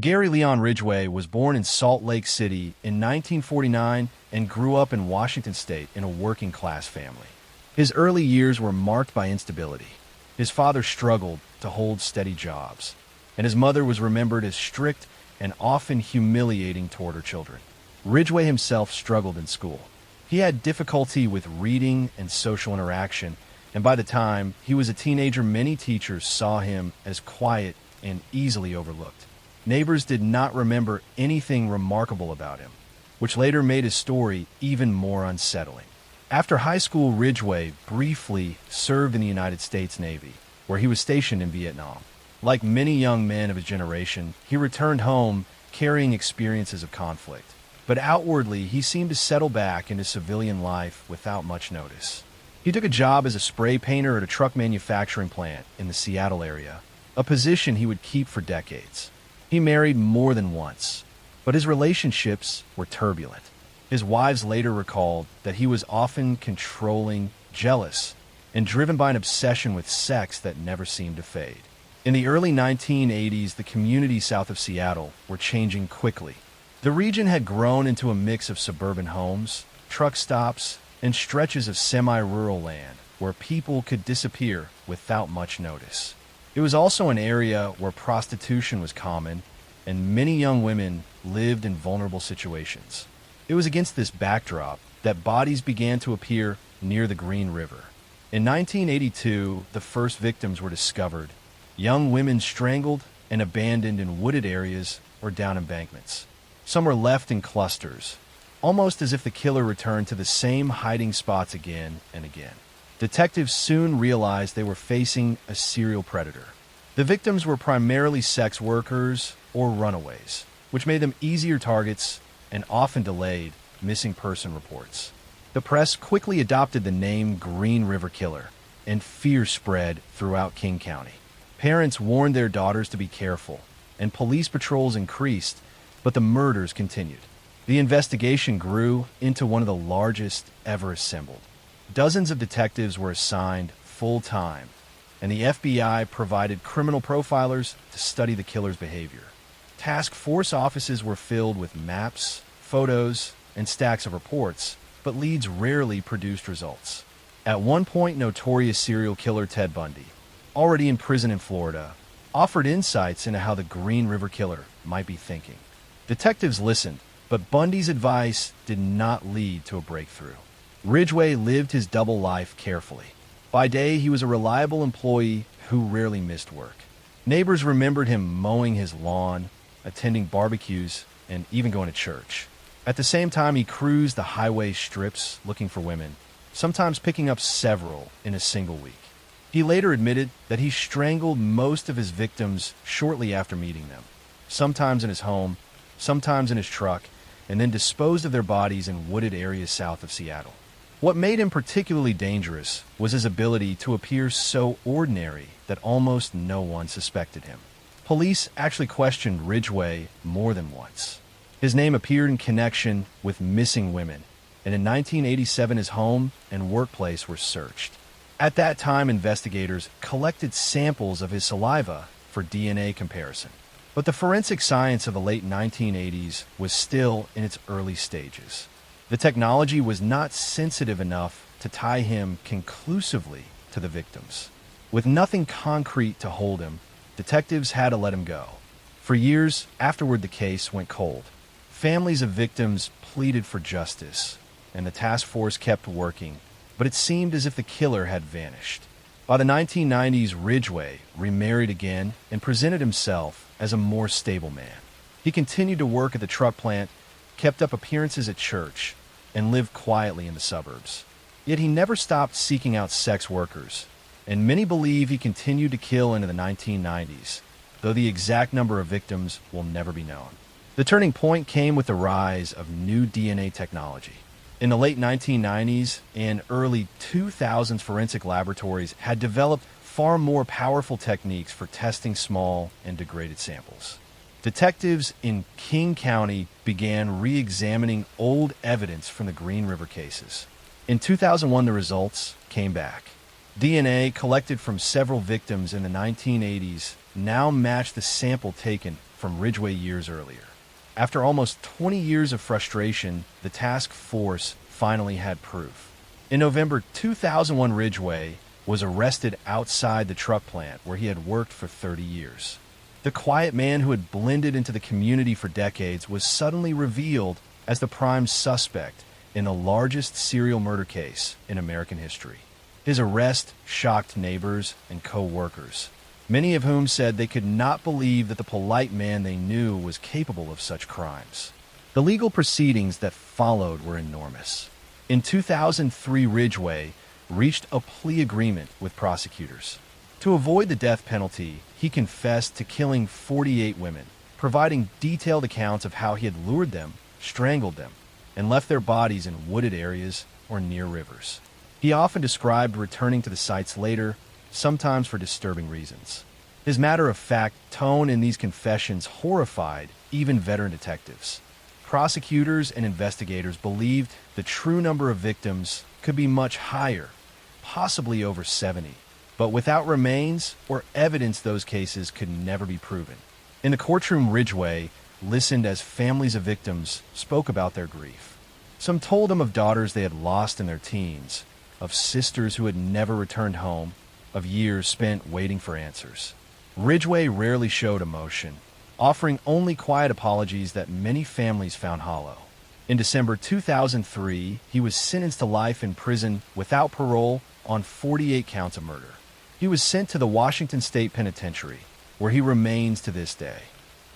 Gary Leon Ridgway was born in Salt Lake City in 1949 and grew up in Washington State in a working-class family. His early years were marked by instability. His father struggled to hold steady jobs, and his mother was remembered as strict and often humiliating toward her children. Ridgway himself struggled in school. He had difficulty with reading and social interaction, and by the time he was a teenager, many teachers saw him as quiet and easily overlooked. Neighbors did not remember anything remarkable about him, which later made his story even more unsettling. After high school, Ridgway briefly served in the United States Navy, where he was stationed in Vietnam. Like many young men of his generation, he returned home carrying experiences of conflict. But outwardly, he seemed to settle back into civilian life without much notice. He took a job as a spray painter at a truck manufacturing plant in the Seattle area, a position he would keep for decades. He married more than once, but his relationships were turbulent. His wives later recalled that he was often controlling, jealous, and driven by an obsession with sex that never seemed to fade. In the early 1980s, the communities south of Seattle were changing quickly. The region had grown into a mix of suburban homes, truck stops, and stretches of semi-rural land where people could disappear without much notice. It was also an area where prostitution was common, and many young women lived in vulnerable situations. It was against this backdrop that bodies began to appear near the Green River. In 1982, the first victims were discovered, young women strangled and abandoned in wooded areas or down embankments. Some were left in clusters, almost as if the killer returned to the same hiding spots again and again. Detectives soon realized they were facing a serial predator. The victims were primarily sex workers or runaways, which made them easier targets and often delayed missing person reports. The press quickly adopted the name Green River Killer, and fear spread throughout King County. Parents warned their daughters to be careful, and police patrols increased, but the murders continued. The investigation grew into one of the largest ever assembled. Dozens of detectives were assigned full-time, and the FBI provided criminal profilers to study the killer's behavior. Task force offices were filled with maps, photos, and stacks of reports, but leads rarely produced results. At one point, notorious serial killer Ted Bundy, already in prison in Florida, offered insights into how the Green River Killer might be thinking. Detectives listened, but Bundy's advice did not lead to a breakthrough. Ridgway lived his double life carefully. By day, he was a reliable employee who rarely missed work. Neighbors remembered him mowing his lawn, attending barbecues, and even going to church. At the same time, he cruised the highway strips looking for women, sometimes picking up several in a single week. He later admitted that he strangled most of his victims shortly after meeting them, sometimes in his home, sometimes in his truck, and then disposed of their bodies in wooded areas south of Seattle. What made him particularly dangerous was his ability to appear so ordinary that almost no one suspected him. Police actually questioned Ridgway more than once. His name appeared in connection with missing women, and in 1987 his home and workplace were searched. At that time, investigators collected samples of his saliva for DNA comparison. But the forensic science of the late 1980s was still in its early stages. The technology was not sensitive enough to tie him conclusively to the victims. With nothing concrete to hold him, detectives had to let him go. For years afterward, the case went cold. Families of victims pleaded for justice, and the task force kept working, but it seemed as if the killer had vanished. By the 1990s, Ridgway remarried again and presented himself as a more stable man. He continued to work at the truck plant, kept up appearances at church, and lived quietly in the suburbs. Yet he never stopped seeking out sex workers, and many believe he continued to kill into the 1990s, though the exact number of victims will never be known. The turning point came with the rise of new DNA technology. In the late 1990s and early 2000s, forensic laboratories had developed far more powerful techniques for testing small and degraded samples. Detectives in King County began re-examining old evidence from the Green River cases. In 2001, the results came back. DNA collected from several victims in the 1980s now matched the sample taken from Ridgway years earlier. After almost 20 years of frustration, the task force finally had proof. In November 2001, Ridgway was arrested outside the truck plant where he had worked for 30 years. The quiet man who had blended into the community for decades was suddenly revealed as the prime suspect in the largest serial murder case in American history. His arrest shocked neighbors and co-workers, many of whom said they could not believe that the polite man they knew was capable of such crimes. The legal proceedings that followed were enormous. In 2003, Ridgway reached a plea agreement with prosecutors. To avoid the death penalty, he confessed to killing 48 women, providing detailed accounts of how he had lured them, strangled them, and left their bodies in wooded areas or near rivers. He often described returning to the sites later, sometimes for disturbing reasons. His matter-of-fact tone in these confessions horrified even veteran detectives. Prosecutors and investigators believed the true number of victims could be much higher, possibly over 70. But without remains or evidence, those cases could never be proven. In the courtroom, Ridgway listened as families of victims spoke about their grief. Some told him of daughters they had lost in their teens, of sisters who had never returned home, of years spent waiting for answers. Ridgway rarely showed emotion, offering only quiet apologies that many families found hollow. In December 2003, he was sentenced to life in prison without parole on 48 counts of murder. He was sent to the Washington State Penitentiary, where he remains to this day.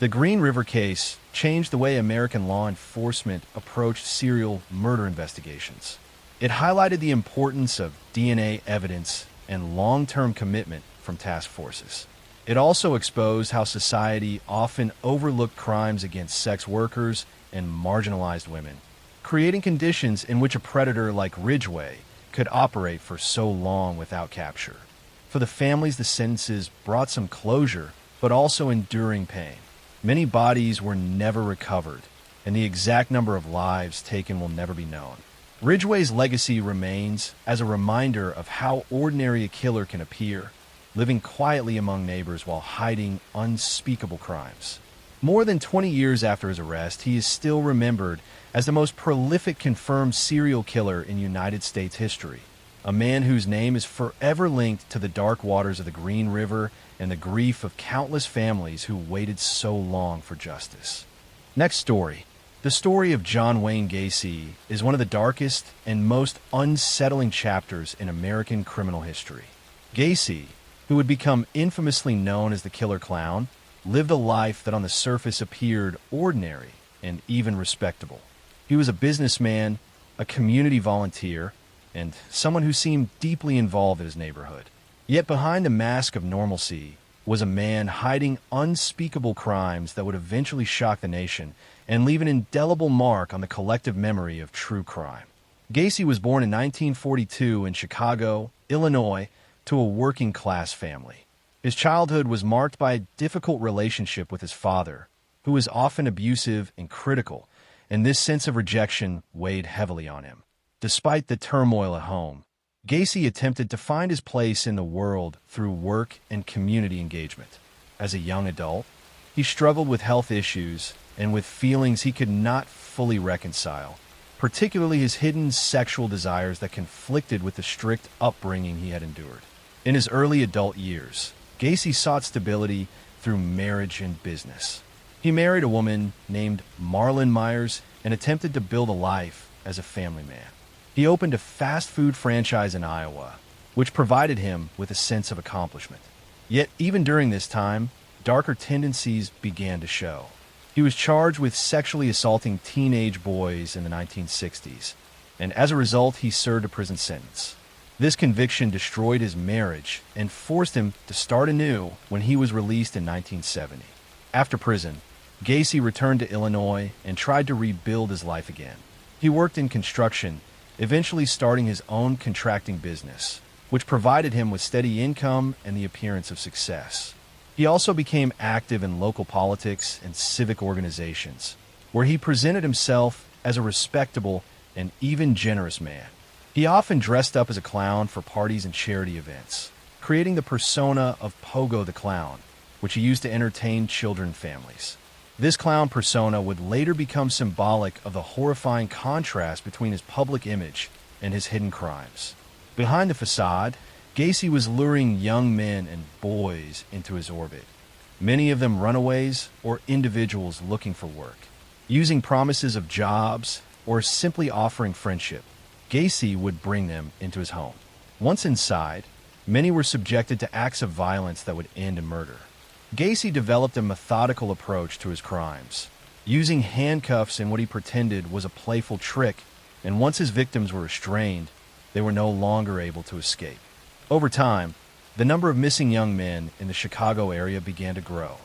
The Green River case changed the way American law enforcement approached serial murder investigations. It highlighted the importance of DNA evidence and long-term commitment from task forces. It also exposed how society often overlooked crimes against sex workers and marginalized women, creating conditions in which a predator like Ridgway could operate for so long without capture. For the families, the sentences brought some closure, but also enduring pain. Many bodies were never recovered, and the exact number of lives taken will never be known. Ridgway's legacy remains as a reminder of how ordinary a killer can appear, living quietly among neighbors while hiding unspeakable crimes. More than 20 years after his arrest, he is still remembered as the most prolific confirmed serial killer in United States history, a man whose name is forever linked to the dark waters of the Green River and the grief of countless families who waited so long for justice. Next story. The story of John Wayne Gacy is one of the darkest and most unsettling chapters in American criminal history. Gacy, who would become infamously known as the Killer Clown, lived a life that on the surface appeared ordinary and even respectable. He was a businessman, a community volunteer, and someone who seemed deeply involved in his neighborhood. Yet behind the mask of normalcy was a man hiding unspeakable crimes that would eventually shock the nation and leave an indelible mark on the collective memory of true crime. Gacy was born in 1942 in Chicago, Illinois, to a working-class family. His childhood was marked by a difficult relationship with his father, who was often abusive and critical, and this sense of rejection weighed heavily on him. Despite the turmoil at home, Gacy attempted to find his place in the world through work and community engagement. As a young adult, he struggled with health issues and with feelings he could not fully reconcile, particularly his hidden sexual desires that conflicted with the strict upbringing he had endured. In his early adult years, Gacy sought stability through marriage and business. He married a woman named Marlon Myers and attempted to build a life as a family man. He opened a fast food franchise in Iowa, which provided him with a sense of accomplishment. Yet, even during this time, darker tendencies began to show. He was charged with sexually assaulting teenage boys in the 1960s, and as a result, he served a prison sentence. This conviction destroyed his marriage and forced him to start anew when he was released in 1970. After prison, Gacy returned to Illinois and tried to rebuild his life again. He worked in construction, eventually starting his own contracting business, which provided him with steady income and the appearance of success. He also became active in local politics and civic organizations, where he presented himself as a respectable and even generous man. He often dressed up as a clown for parties and charity events, creating the persona of Pogo the Clown, which he used to entertain children families. This clown persona would later become symbolic of the horrifying contrast between his public image and his hidden crimes. Behind the facade, Gacy was luring young men and boys into his orbit, many of them runaways or individuals looking for work. Using promises of jobs or simply offering friendship, Gacy would bring them into his home. Once inside, many were subjected to acts of violence that would end in murder. Gacy developed a methodical approach to his crimes, using handcuffs in what he pretended was a playful trick, and once his victims were restrained, they were no longer able to escape. Over time, the number of missing young men in the Chicago area began to grow.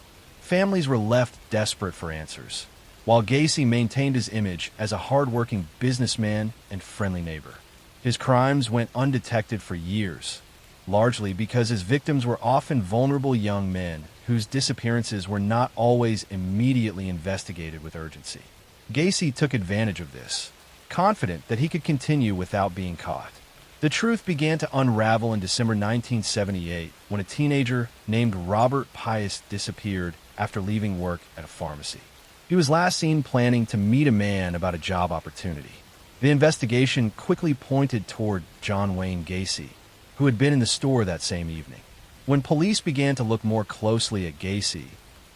Families were left desperate for answers, while Gacy maintained his image as a hard-working businessman and friendly neighbor. His crimes went undetected for years, largely because his victims were often vulnerable young men whose disappearances were not always immediately investigated with urgency. Gacy took advantage of this, confident that he could continue without being caught. The truth began to unravel in December 1978 when a teenager named Robert Pius disappeared after leaving work at a pharmacy. He was last seen planning to meet a man about a job opportunity. The investigation quickly pointed toward John Wayne Gacy, who had been in the store that same evening. When police began to look more closely at Gacy,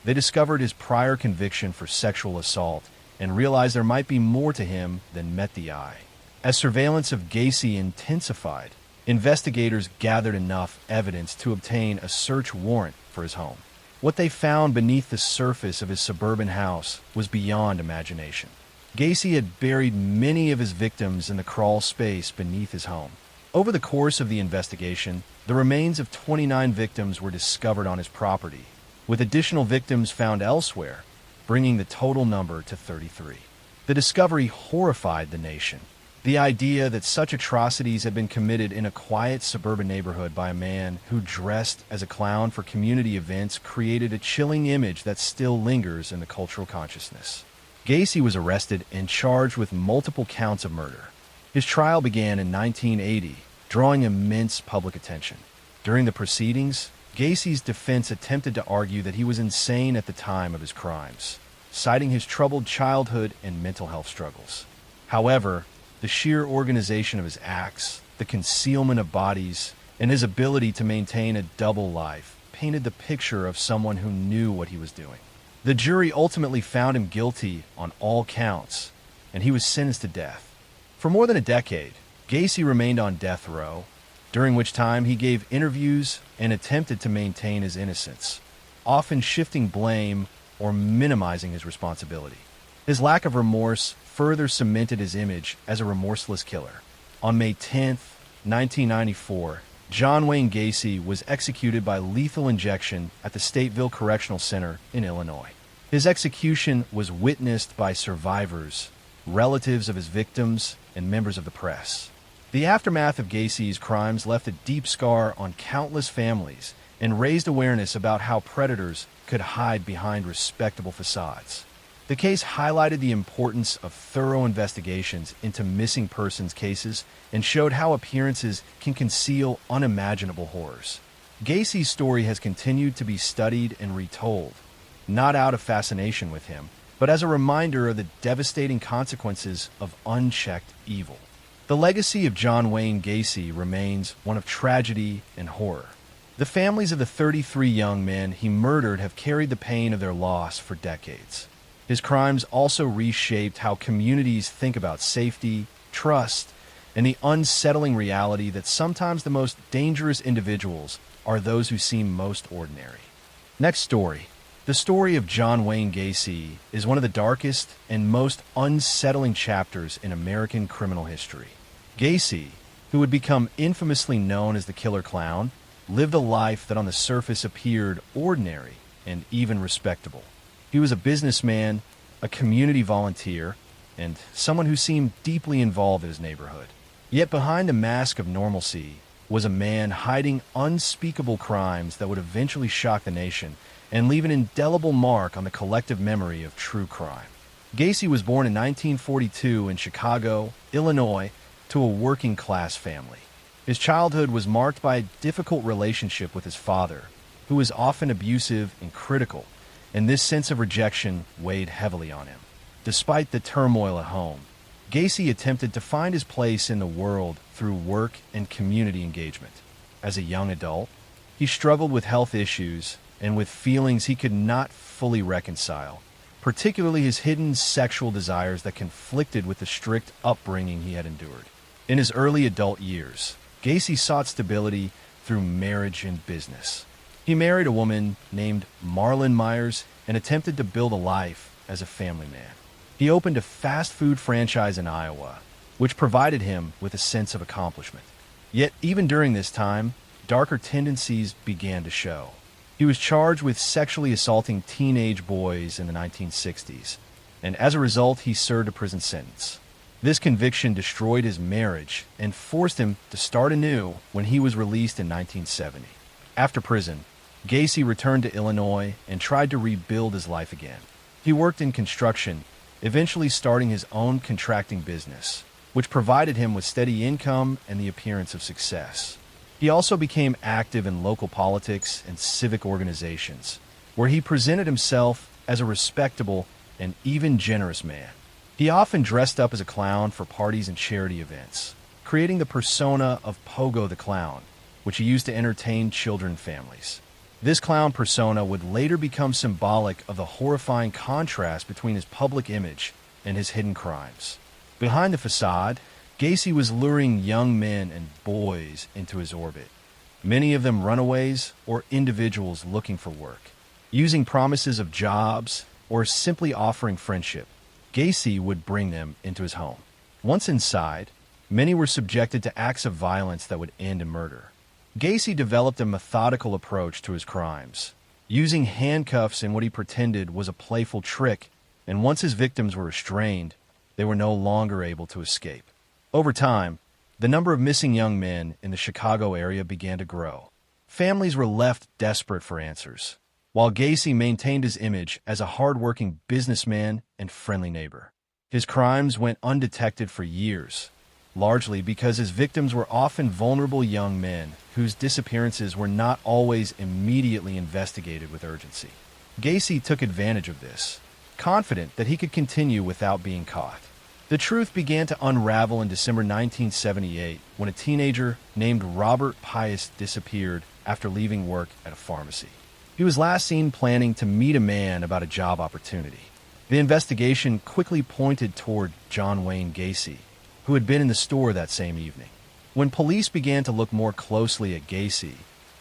they discovered his prior conviction for sexual assault and realized there might be more to him than met the eye. As surveillance of Gacy intensified, investigators gathered enough evidence to obtain a search warrant for his home. What they found beneath the surface of his suburban house was beyond imagination. Gacy had buried many of his victims in the crawl space beneath his home. Over the course of the investigation, the remains of 29 victims were discovered on his property, with additional victims found elsewhere, bringing the total number to 33. The discovery horrified the nation. The idea that such atrocities had been committed in a quiet suburban neighborhood by a man who dressed as a clown for community events created a chilling image that still lingers in the cultural consciousness. Gacy was arrested and charged with multiple counts of murder. His trial began in 1980, drawing immense public attention. During the proceedings, Gacy's defense attempted to argue that he was insane at the time of his crimes, citing his troubled childhood and mental health struggles. However, the sheer organization of his acts, the concealment of bodies, and his ability to maintain a double life painted the picture of someone who knew what he was doing. The jury ultimately found him guilty on all counts, and he was sentenced to death. For more than a decade, Gacy remained on death row, during which time he gave interviews and attempted to maintain his innocence, often shifting blame or minimizing his responsibility. His lack of remorse further cemented his image as a remorseless killer. On May 10, 1994, John Wayne Gacy was executed by lethal injection at the Stateville Correctional Center in Illinois. His execution was witnessed by survivors, relatives of his victims, and members of the press. The aftermath of Gacy's crimes left a deep scar on countless families and raised awareness about how predators could hide behind respectable facades. The case highlighted the importance of thorough investigations into missing persons cases and showed how appearances can conceal unimaginable horrors. Gacy's story has continued to be studied and retold, not out of fascination with him, but as a reminder of the devastating consequences of unchecked evil. The legacy of John Wayne Gacy remains one of tragedy and horror. The families of the 33 young men he murdered have carried the pain of their loss for decades. His crimes also reshaped how communities think about safety, trust, and the unsettling reality that sometimes the most dangerous individuals are those who seem most ordinary. Next story. The story of John Wayne Gacy is one of the darkest and most unsettling chapters in American criminal history. Gacy, who would become infamously known as the Killer Clown, lived a life that on the surface appeared ordinary and even respectable. He was a businessman, a community volunteer, and someone who seemed deeply involved in his neighborhood. Yet behind the mask of normalcy was a man hiding unspeakable crimes that would eventually shock the nation and leave an indelible mark on the collective memory of true crime. Gacy was born in 1942 in Chicago, Illinois, to a working-class family. His childhood was marked by a difficult relationship with his father, who was often abusive and critical, and this sense of rejection weighed heavily on him. Despite the turmoil at home, Gacy attempted to find his place in the world through work and community engagement. As a young adult, he struggled with health issues and with feelings he could not fully reconcile, particularly his hidden sexual desires that conflicted with the strict upbringing he had endured. In his early adult years, Gacy sought stability through marriage and business. He married a woman named Marlon Myers and attempted to build a life as a family man. He opened a fast food franchise in Iowa, which provided him with a sense of accomplishment. Yet, even during this time, darker tendencies began to show. He was charged with sexually assaulting teenage boys in the 1960s, and as a result, he served a prison sentence. This conviction destroyed his marriage and forced him to start anew when he was released in 1970. After prison, Gacy returned to Illinois and tried to rebuild his life again. He worked in construction, eventually starting his own contracting business, which provided him with steady income and the appearance of success. He also became active in local politics and civic organizations, where he presented himself as a respectable and even generous man. He often dressed up as a clown for parties and charity events, creating the persona of Pogo the Clown, which he used to entertain children and families. This clown persona would later become symbolic of the horrifying contrast between his public image and his hidden crimes. Behind the facade, Gacy was luring young men and boys into his orbit, many of them runaways or individuals looking for work. Using promises of jobs or simply offering friendship, Gacy would bring them into his home. Once inside, many were subjected to acts of violence that would end in murder. Gacy developed a methodical approach to his crimes, using handcuffs in what he pretended was a playful trick, and once his victims were restrained, they were no longer able to escape. Over time, the number of missing young men in the Chicago area began to grow. Families were left desperate for answers, while Gacy maintained his image as a hard-working businessman and friendly neighbor. His crimes went undetected for years, largely because his victims were often vulnerable young men whose disappearances were not always immediately investigated with urgency. Gacy took advantage of this, confident that he could continue without being caught. The truth began to unravel in December 1978 when a teenager named Robert Pius disappeared after leaving work at a pharmacy. He was last seen planning to meet a man about a job opportunity. The investigation quickly pointed toward John Wayne Gacy, who had been in the store that same evening. When police began to look more closely at Gacy,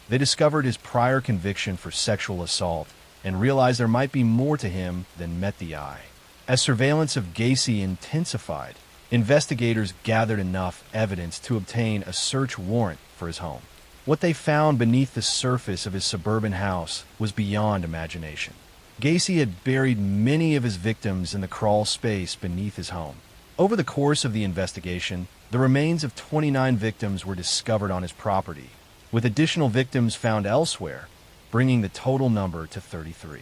they discovered his prior conviction for sexual assault and realized there might be more to him than met the eye. As surveillance of Gacy intensified, investigators gathered enough evidence to obtain a search warrant for his home. What they found beneath the surface of his suburban house was beyond imagination. Gacy had buried many of his victims in the crawl space beneath his home. Over the course of the investigation, the remains of 29 victims were discovered on his property, with additional victims found elsewhere, bringing the total number to 33.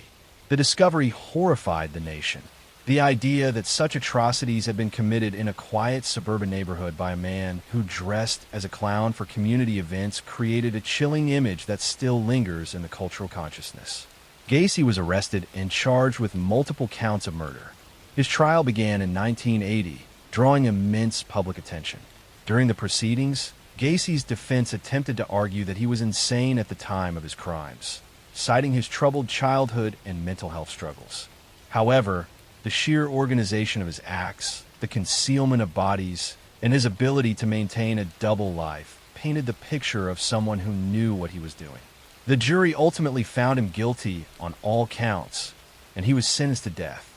The discovery horrified the nation. The idea that such atrocities had been committed in a quiet suburban neighborhood by a man who dressed as a clown for community events created a chilling image that still lingers in the cultural consciousness. Gacy was arrested and charged with multiple counts of murder. His trial began in 1980, drawing immense public attention. During the proceedings, Gacy's defense attempted to argue that he was insane at the time of his crimes, citing his troubled childhood and mental health struggles. However, the sheer organization of his acts, the concealment of bodies, and his ability to maintain a double life painted the picture of someone who knew what he was doing. The jury ultimately found him guilty on all counts, and he was sentenced to death.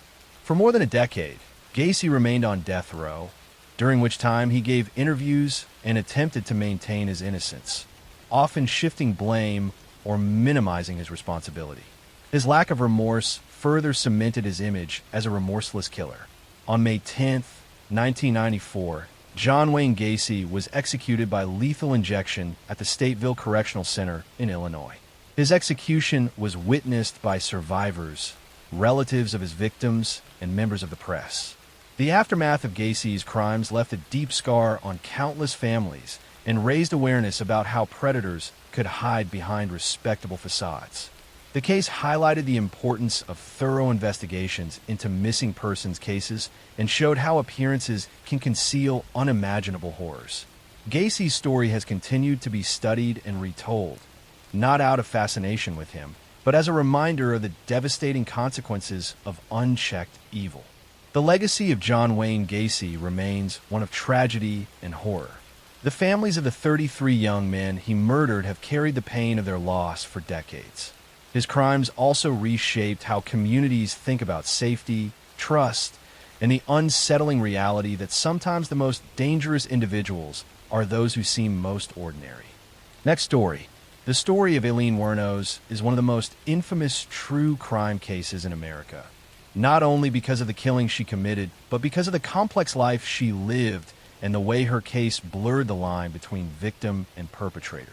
For more than a decade, Gacy remained on death row, during which time he gave interviews and attempted to maintain his innocence, often shifting blame or minimizing his responsibility. His lack of remorse further cemented his image as a remorseless killer. On May 10, 1994, John Wayne Gacy was executed by lethal injection at the Stateville Correctional Center in Illinois. His execution was witnessed by survivors, relatives of his victims, and members of the press. The aftermath of Gacy's crimes left a deep scar on countless families and raised awareness about how predators could hide behind respectable facades. The case highlighted the importance of thorough investigations into missing persons cases and showed how appearances can conceal unimaginable horrors. Gacy's story has continued to be studied and retold, not out of fascination with him, but as a reminder of the devastating consequences of unchecked evil. The legacy of John Wayne Gacy remains one of tragedy and horror. The families of the 33 young men he murdered have carried the pain of their loss for decades. His crimes also reshaped how communities think about safety, trust, and the unsettling reality that sometimes the most dangerous individuals are those who seem most ordinary. Next story. The story of Aileen Wuornos is one of the most infamous true crime cases in America, not only because of the killing she committed, but because of the complex life she lived and the way her case blurred the line between victim and perpetrator.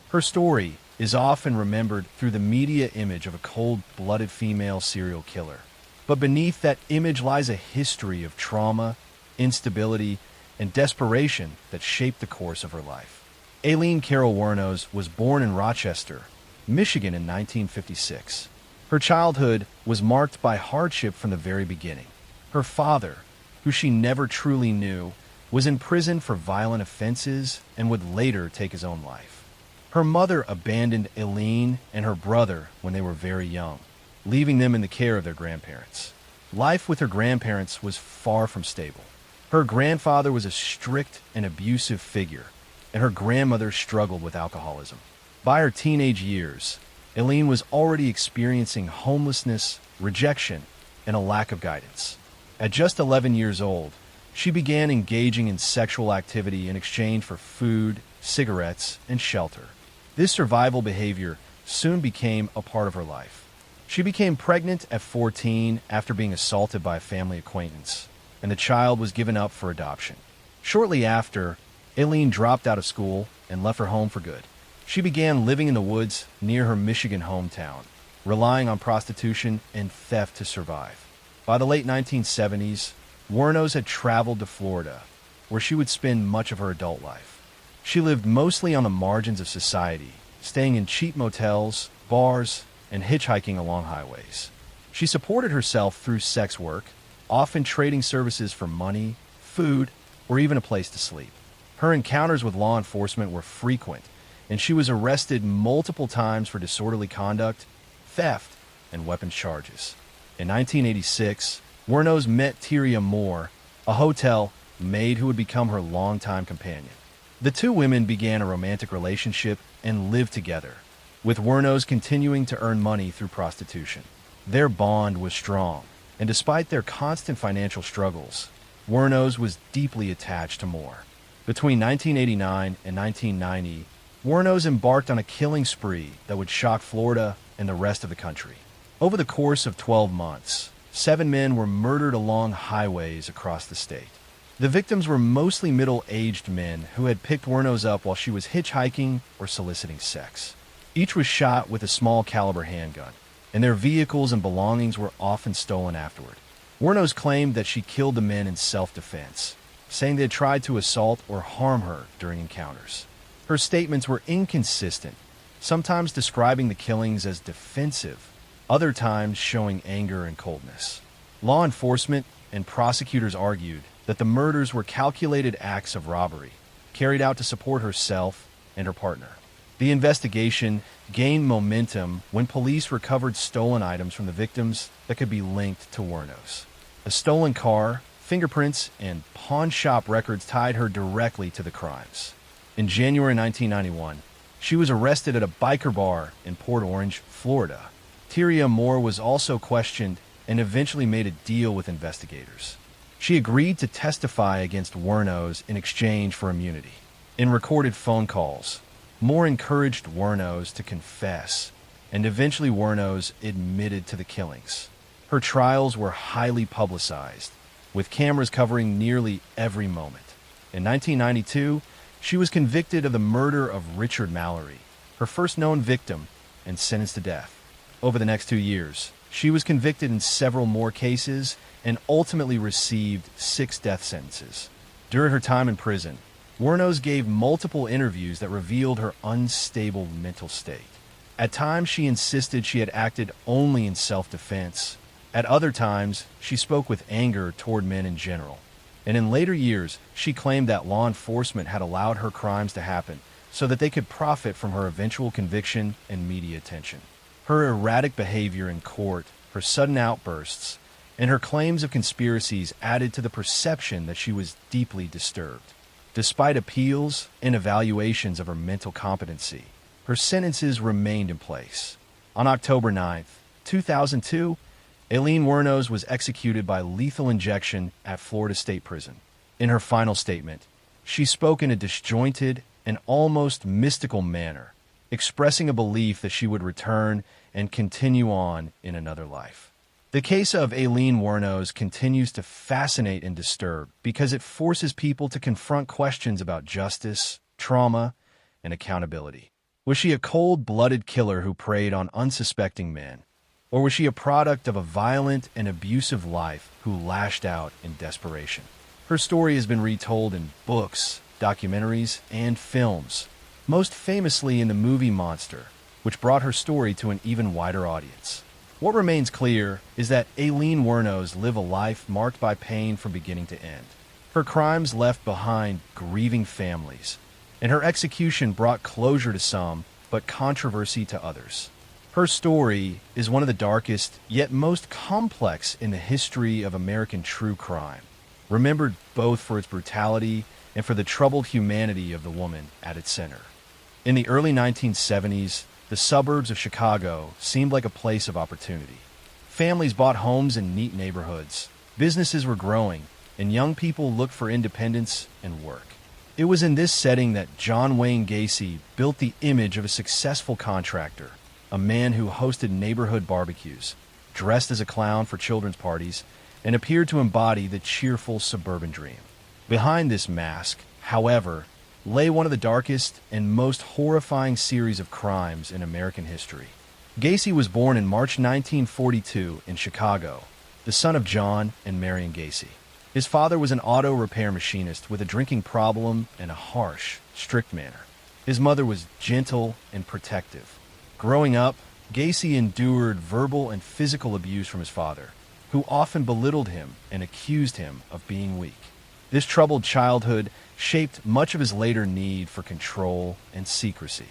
Her story is often remembered through the media image of a cold-blooded female serial killer. But beneath that image lies a history of trauma, instability, and desperation that shaped the course of her life. Aileen Carol Wuornos was born in Rochester, Michigan in 1956. Her childhood was marked by hardship from the very beginning. Her father, who she never truly knew, was in prison for violent offenses and would later take his own life. Her mother abandoned Aileen and her brother when they were very young, leaving them in the care of their grandparents. Life with her grandparents was far from stable. Her grandfather was a strict and abusive figure, and her grandmother struggled with alcoholism. By her teenage years, Aileen was already experiencing homelessness, rejection, and a lack of guidance. At just 11 years old, she began engaging in sexual activity in exchange for food, cigarettes, and shelter. This survival behavior soon became a part of her life. She became pregnant at 14 after being assaulted by a family acquaintance, and the child was given up for adoption. Shortly after, Aileen dropped out of school and left her home for good. She began living in the woods near her Michigan hometown, relying on prostitution and theft to survive. By the late 1970s, Wuornos had traveled to Florida, where she would spend much of her adult life. She lived mostly on the margins of society, staying in cheap motels, bars, and hitchhiking along highways. She supported herself through sex work, often trading services for money, food, or even a place to sleep. Her encounters with law enforcement were frequent, and she was arrested multiple times for disorderly conduct, theft, and weapons charges. In 1986, Wuornos met Tyria Moore, a hotel maid who would become her longtime companion. The two women began a romantic relationship and lived together, with Wuornos continuing to earn money through prostitution. Their bond was strong, and despite their constant financial struggles, Wuornos was deeply attached to Moore. Between 1989 and 1990, Wuornos embarked on a killing spree that would shock Florida and the rest of the country. Over the course of 12 months, 7 men were murdered along highways across the state. The victims were mostly middle-aged men who had picked Wuornos up while she was hitchhiking or soliciting sex. Each was shot with a small-caliber handgun, and their vehicles and belongings were often stolen afterward. Wuornos claimed that she killed the men in self-defense, saying they had tried to assault or harm her during encounters. Her statements were inconsistent, sometimes describing the killings as defensive, other times showing anger and coldness. Law enforcement and prosecutors argued that the murders were calculated acts of robbery, carried out to support herself and her partner. The investigation gained momentum when police recovered stolen items from the victims that could be linked to Wuornos. A stolen car, fingerprints, and pawn shop records tied her directly to the crimes. In January 1991, she was arrested at a biker bar in Port Orange, Florida. Tyria Moore was also questioned and eventually made a deal with investigators. She agreed to testify against Wuornos in exchange for immunity. In recorded phone calls, Moore encouraged Wuornos to confess, and eventually Wuornos admitted to the killings. Her trials were highly publicized, with cameras covering nearly every moment. In 1992, she was convicted of the murder of Richard Mallory, her first known victim, and sentenced to death. Over the next 2 years, she was convicted in several more cases and ultimately received 6 death sentences. During her time in prison, Wuornos gave multiple interviews that revealed her unstable mental state. At times, she insisted she had acted only in self-defense. At other times, she spoke with anger toward men in general. And in later years, she claimed that law enforcement had allowed her crimes to happen so that they could profit from her eventual conviction and media attention. Her erratic behavior in court, her sudden outbursts, and her claims of conspiracies added to the perception that she was deeply disturbed. Despite appeals and evaluations of her mental competency, her sentences remained in place. On October 9, 2002, Aileen Wuornos was executed by lethal injection at Florida State Prison. In her final statement, she spoke in a disjointed and almost mystical manner, expressing a belief that she would return and continue on in another life. The case of Aileen Wuornos continues to fascinate and disturb because it forces people to confront questions about justice, trauma, and accountability. Was she a cold-blooded killer who preyed on unsuspecting men? Or was she a product of a violent and abusive life who lashed out in desperation? Her story has been retold in books, documentaries, and films, most famously in the movie Monster, which brought her story to an even wider audience. What remains clear is that Aileen Wuornos lived a life marked by pain from beginning to end. Her crimes left behind grieving families, and her execution brought closure to some, but controversy to others. Her story is one of the darkest, yet most complex in the history of American true crime, remembered both for its brutality and for the troubled humanity of the woman at its center. In the early 1970s, the suburbs of Chicago seemed like a place of opportunity. Families bought homes in neat neighborhoods, businesses were growing, and young people looked for independence and work. It was in this setting that John Wayne Gacy built the image of a successful contractor, a man who hosted neighborhood barbecues, dressed as a clown for children's parties, and appeared to embody the cheerful suburban dream. Behind this mask, however, lay one of the darkest and most horrifying series of crimes in American history. Gacy was born in March 1942 in Chicago, the son of John and Marion Gacy. His father was an auto repair machinist with a drinking problem and a harsh, strict manner. His mother was gentle and protective. Growing up, Gacy endured verbal and physical abuse from his father, who often belittled him and accused him of being weak. This troubled childhood shaped much of his later need for control and secrecy.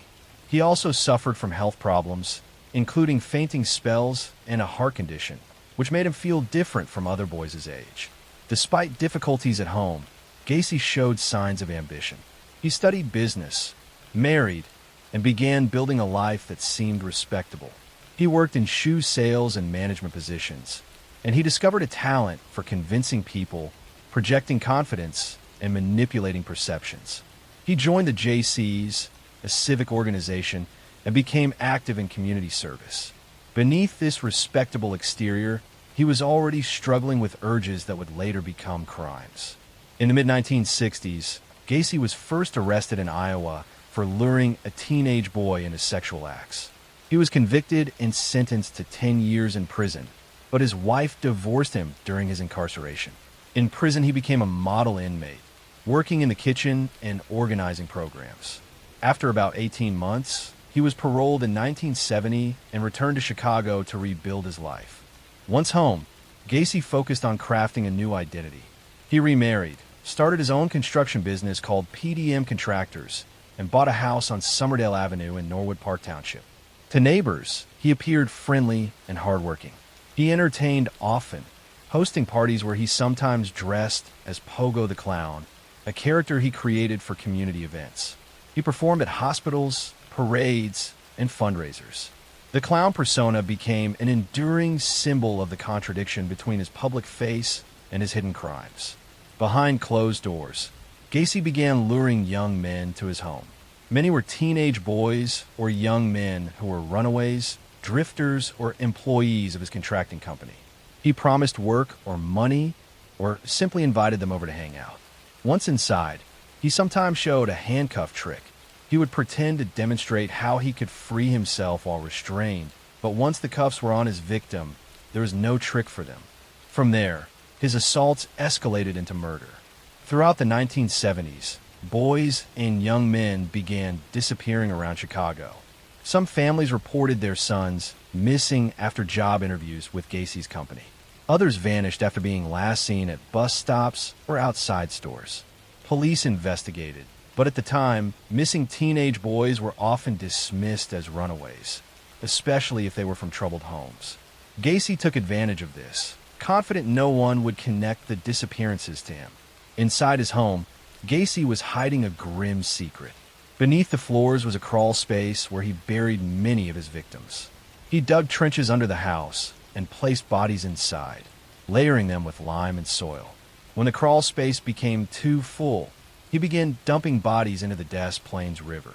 He also suffered from health problems, including fainting spells and a heart condition, which made him feel different from other boys his age. Despite difficulties at home, Gacy showed signs of ambition. He studied business, married, and began building a life that seemed respectable. He worked in shoe sales and management positions, and he discovered a talent for convincing people, projecting confidence, and manipulating perceptions. He joined the JCs, a civic organization, and became active in community service. Beneath this respectable exterior, he was already struggling with urges that would later become crimes. In the mid-1960s, Gacy was first arrested in Iowa for luring a teenage boy into sexual acts. He was convicted and sentenced to 10 years in prison, but his wife divorced him during his incarceration. In prison, he became a model inmate, working in the kitchen and organizing programs. After about 18 months, he was paroled in 1970 and returned to Chicago to rebuild his life. Once home, Gacy focused on crafting a new identity. He remarried, started his own construction business called PDM Contractors, and bought a house on Somerdale Avenue in Norwood Park Township. To neighbors, he appeared friendly and hardworking. He entertained often, hosting parties where he sometimes dressed as Pogo the Clown, a character he created for community events. He performed at hospitals, parades, and fundraisers. The clown persona became an enduring symbol of the contradiction between his public face and his hidden crimes. Behind closed doors, Gacy began luring young men to his home. Many were teenage boys or young men who were runaways, drifters, or employees of his contracting company. He promised work or money, or simply invited them over to hang out. Once inside, he sometimes showed a handcuff trick. He would pretend to demonstrate how he could free himself while restrained, but once the cuffs were on his victim, there was no trick for them. From there, his assaults escalated into murder. Throughout the 1970s, boys and young men began disappearing around Chicago. Some families reported their sons missing after job interviews with Gacy's company. Others vanished after being last seen at bus stops or outside stores. Police investigated, but at the time, missing teenage boys were often dismissed as runaways, especially if they were from troubled homes. Gacy took advantage of this, confident no one would connect the disappearances to him. Inside his home, Gacy was hiding a grim secret. Beneath the floors was a crawl space where he buried many of his victims. He dug trenches under the house and placed bodies inside, layering them with lime and soil. When the crawl space became too full, he began dumping bodies into the Des Plaines River.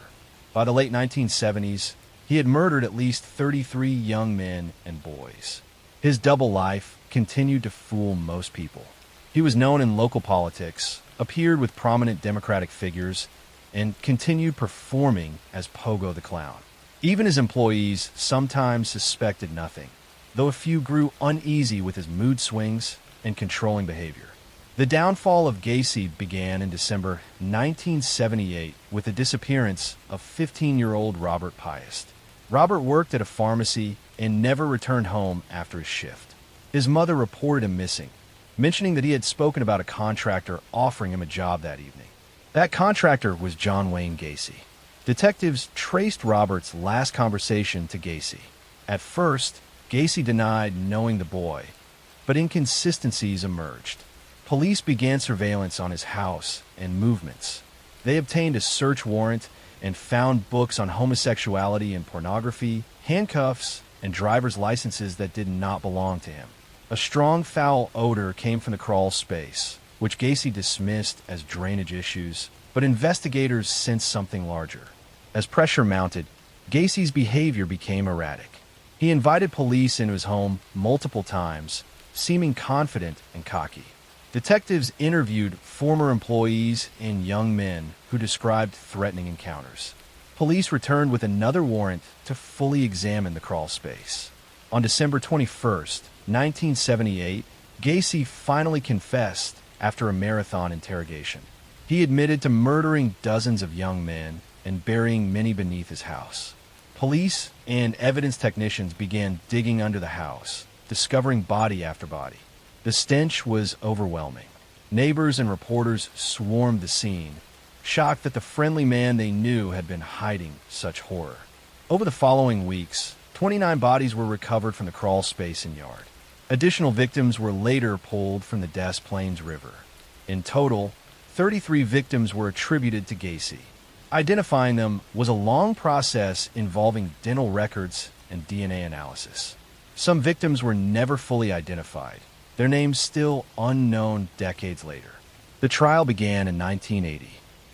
By the late 1970s, he had murdered at least 33 young men and boys. His double life continued to fool most people. He was known in local politics, appeared with prominent Democratic figures, and continued performing as Pogo the Clown. Even his employees sometimes suspected nothing, though a few grew uneasy with his mood swings and controlling behavior. The downfall of Gacy began in December 1978 with the disappearance of 15-year-old Robert Piest. Robert worked at a pharmacy and never returned home after his shift. His mother reported him missing, mentioning that he had spoken about a contractor offering him a job that evening. That contractor was John Wayne Gacy. Detectives traced Robert's last conversation to Gacy. At first, Gacy denied knowing the boy, but inconsistencies emerged. Police began surveillance on his house and movements. They obtained a search warrant and found books on homosexuality and pornography, handcuffs, and driver's licenses that did not belong to him. A strong foul odor came from the crawl space, which Gacy dismissed as drainage issues, but investigators sensed something larger. As pressure mounted, Gacy's behavior became erratic. He invited police into his home multiple times, seeming confident and cocky. Detectives interviewed former employees and young men who described threatening encounters. Police returned with another warrant to fully examine the crawl space. On December 21st, 1978, Gacy finally confessed after a marathon interrogation. He admitted to murdering dozens of young men and burying many beneath his house. Police and evidence technicians began digging under the house, discovering body after body. The stench was overwhelming. Neighbors and reporters swarmed the scene, shocked that the friendly man they knew had been hiding such horror. Over the following weeks, 29 bodies were recovered from the crawl space and yard. Additional victims were later pulled from the Des Plaines River. In total, 33 victims were attributed to Gacy. Identifying them was a long process involving dental records and DNA analysis. Some victims were never fully identified, their names still unknown decades later. The trial began in 1980.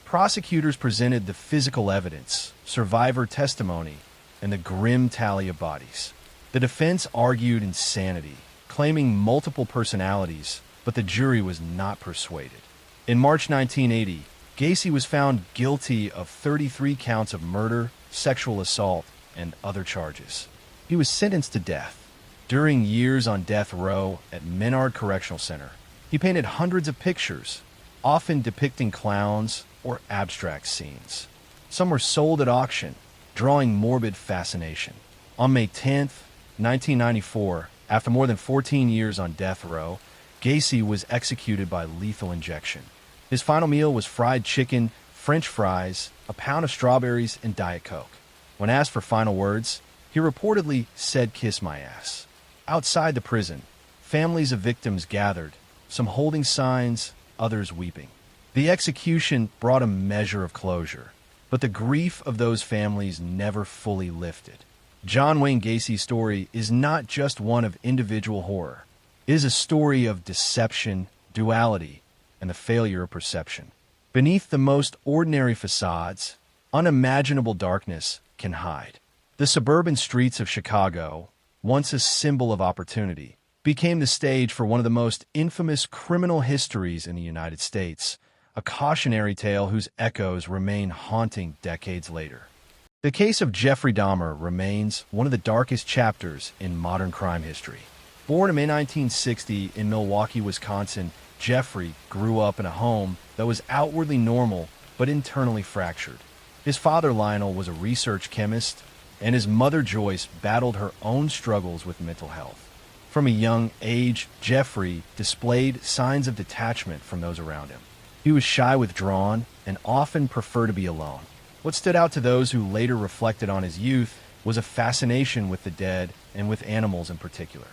Prosecutors presented the physical evidence, survivor testimony, and the grim tally of bodies. The defense argued insanity, claiming multiple personalities, but the jury was not persuaded. In March 1980, Gacy was found guilty of 33 counts of murder, sexual assault, and other charges. He was sentenced to death. During years on death row at Menard Correctional Center, he painted hundreds of pictures, often depicting clowns or abstract scenes. Some were sold at auction, drawing morbid fascination. On May 10th, 1994, after more than 14 years on death row, Gacy was executed by lethal injection. His final meal was fried chicken, French fries, a pound of strawberries, and Diet Coke. When asked for final words, he reportedly said, "Kiss my ass." Outside the prison, families of victims gathered, some holding signs, others weeping. The execution brought a measure of closure, but the grief of those families never fully lifted. John Wayne Gacy's story is not just one of individual horror. It is a story of deception, duality, and the failure of perception. Beneath the most ordinary facades, unimaginable darkness can hide. The suburban streets of Chicago, once a symbol of opportunity, became the stage for one of the most infamous criminal histories in the United States, a cautionary tale whose echoes remain haunting decades later. The case of Jeffrey Dahmer remains one of the darkest chapters in modern crime history. Born in May 1960 in Milwaukee, Wisconsin, Jeffrey grew up in a home that was outwardly normal but internally fractured. His father, Lionel, was a research chemist, and his mother, Joyce, battled her own struggles with mental health. From a young age, Jeffrey displayed signs of detachment from those around him. He was shy, withdrawn, and often preferred to be alone. What stood out to those who later reflected on his youth was a fascination with the dead and with animals in particular.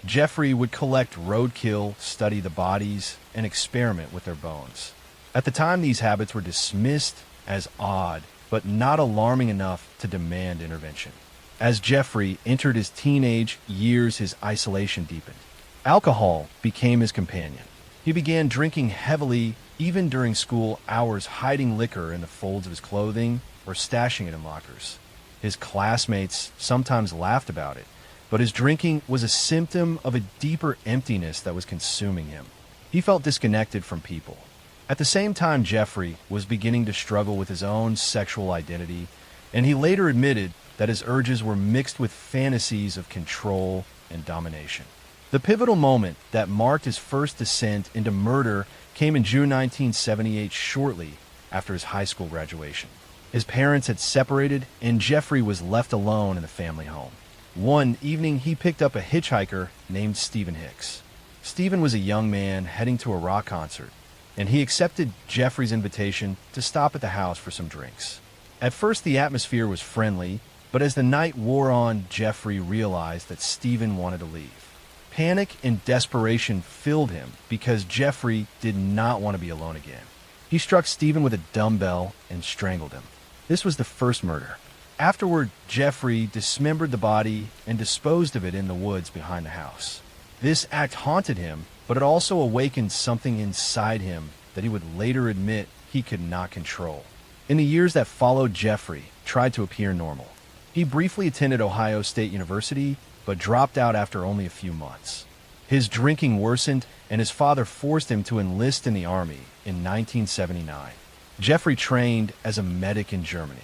Jeffrey would collect roadkill, study the bodies, and experiment with their bones. At the time, these habits were dismissed as odd, but not alarming enough to demand intervention. As Jeffrey entered his teenage years, his isolation deepened. Alcohol became his companion. He began drinking heavily, even during school hours, hiding liquor in the folds of his clothing or stashing it in lockers. His classmates sometimes laughed about it, but his drinking was a symptom of a deeper emptiness that was consuming him. He felt disconnected from people. At the same time, Jeffrey was beginning to struggle with his own sexual identity, and he later admitted that his urges were mixed with fantasies of control and domination. The pivotal moment that marked his first descent into murder came in June 1978, shortly after his high school graduation. His parents had separated, and Jeffrey was left alone in the family home. One evening, he picked up a hitchhiker named Stephen Hicks. Stephen was a young man heading to a rock concert, and he accepted Jeffrey's invitation to stop at the house for some drinks. At first, the atmosphere was friendly, but as the night wore on, Jeffrey realized that Stephen wanted to leave. Panic and desperation filled him because Jeffrey did not want to be alone again. He struck Stephen with a dumbbell and strangled him. This was the first murder. Afterward, Jeffrey dismembered the body and disposed of it in the woods behind the house. This act haunted him, but it also awakened something inside him that he would later admit he could not control. In the years that followed, Jeffrey tried to appear normal. He briefly attended Ohio State University, but dropped out after only a few months. His drinking worsened, and his father forced him to enlist in the Army in 1979. Jeffrey trained as a medic in Germany.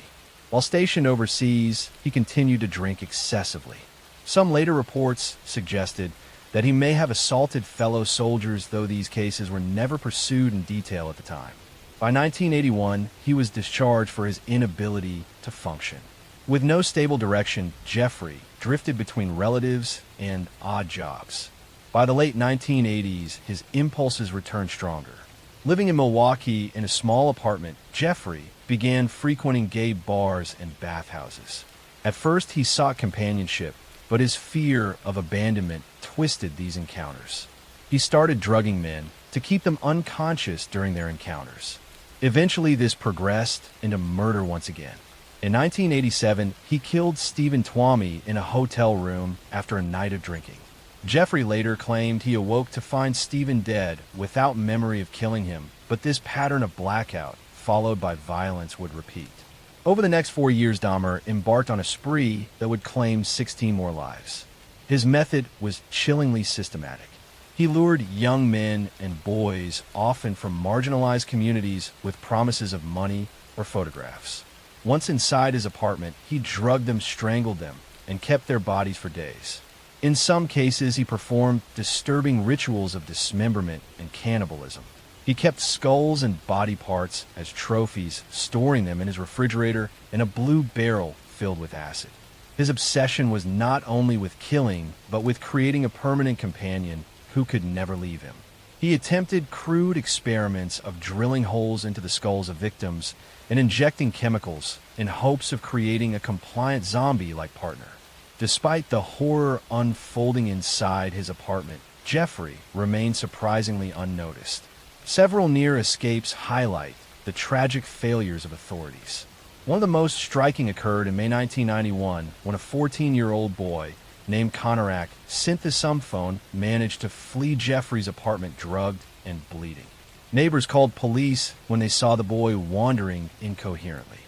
While stationed overseas, he continued to drink excessively. Some later reports suggested that he may have assaulted fellow soldiers, though these cases were never pursued in detail at the time. By 1981, he was discharged for his inability to function. With no stable direction, Jeffrey drifted between relatives and odd jobs. By the late 1980s, his impulses returned stronger. Living in Milwaukee in a small apartment, Jeffrey began frequenting gay bars and bathhouses. At first, he sought companionship, but his fear of abandonment twisted these encounters. He started drugging men to keep them unconscious during their encounters. Eventually, this progressed into murder once again. In 1987, he killed Stephen Twomey in a hotel room after a night of drinking. Jeffrey later claimed he awoke to find Stephen dead without memory of killing him, but this pattern of blackout, followed by violence, would repeat. Over the next 4 years, Dahmer embarked on a spree that would claim 16 more lives. His method was chillingly systematic. He lured young men and boys, often from marginalized communities, with promises of money or photographs. Once inside his apartment, he drugged them, strangled them, and kept their bodies for days. In some cases, he performed disturbing rituals of dismemberment and cannibalism. He kept skulls and body parts as trophies, storing them in his refrigerator in a blue barrel filled with acid. His obsession was not only with killing, but with creating a permanent companion who could never leave him. He attempted crude experiments of drilling holes into the skulls of victims and injecting chemicals in hopes of creating a compliant zombie-like partner. Despite the horror unfolding inside his apartment, Jeffrey remained surprisingly unnoticed. Several near escapes highlight the tragic failures of authorities. One of the most striking occurred in May 1991 when a 14-year-old boy named Konarak, sent the sum phone, managed to flee Jeffrey's apartment drugged and bleeding. Neighbors called police when they saw the boy wandering incoherently.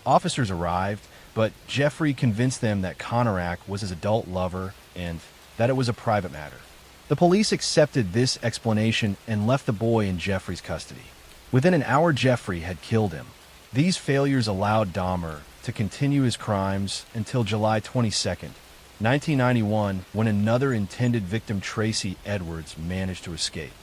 Officers arrived, but Jeffrey convinced them that Konarak was his adult lover and that it was a private matter. The police accepted this explanation and left the boy in Jeffrey's custody. Within an hour, Jeffrey had killed him. These failures allowed Dahmer to continue his crimes until July 22nd, 1991, when another intended victim, Tracy Edwards, managed to escape.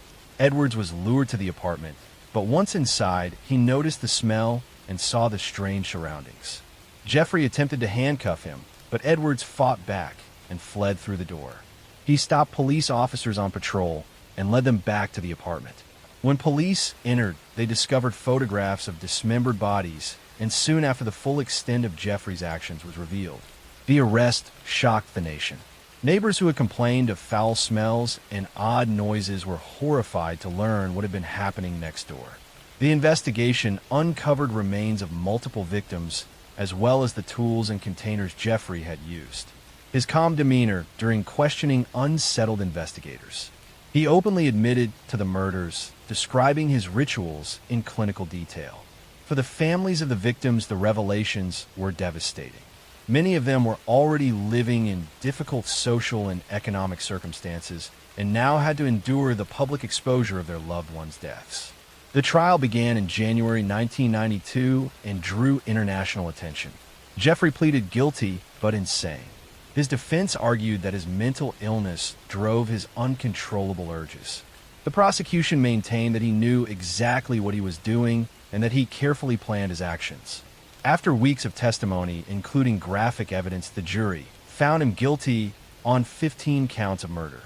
Edwards was lured to the apartment, But once inside, he noticed the smell and saw the strange surroundings. Jeffrey attempted to handcuff him, but Edwards fought back and fled through the door. He stopped police officers on patrol and led them back to the apartment. When police entered, they discovered photographs of dismembered bodies, and soon after the full extent of Jeffrey's actions was revealed. The arrest shocked the nation. Neighbors who had complained of foul smells and odd noises were horrified to learn what had been happening next door. The investigation uncovered remains of multiple victims, as well as the tools and containers Jeffrey had used. His calm demeanor during questioning unsettled investigators. He openly admitted to the murders, describing his rituals in clinical detail. For the families of the victims, the revelations were devastating. Many of them were already living in difficult social and economic circumstances and now had to endure the public exposure of their loved ones' deaths. The trial began in January 1992 and drew international attention. Jeffrey pleaded guilty but insane. His defense argued that his mental illness drove his uncontrollable urges. The prosecution maintained that he knew exactly what he was doing and that he carefully planned his actions. After weeks of testimony, including graphic evidence, the jury found him guilty on 15 counts of murder.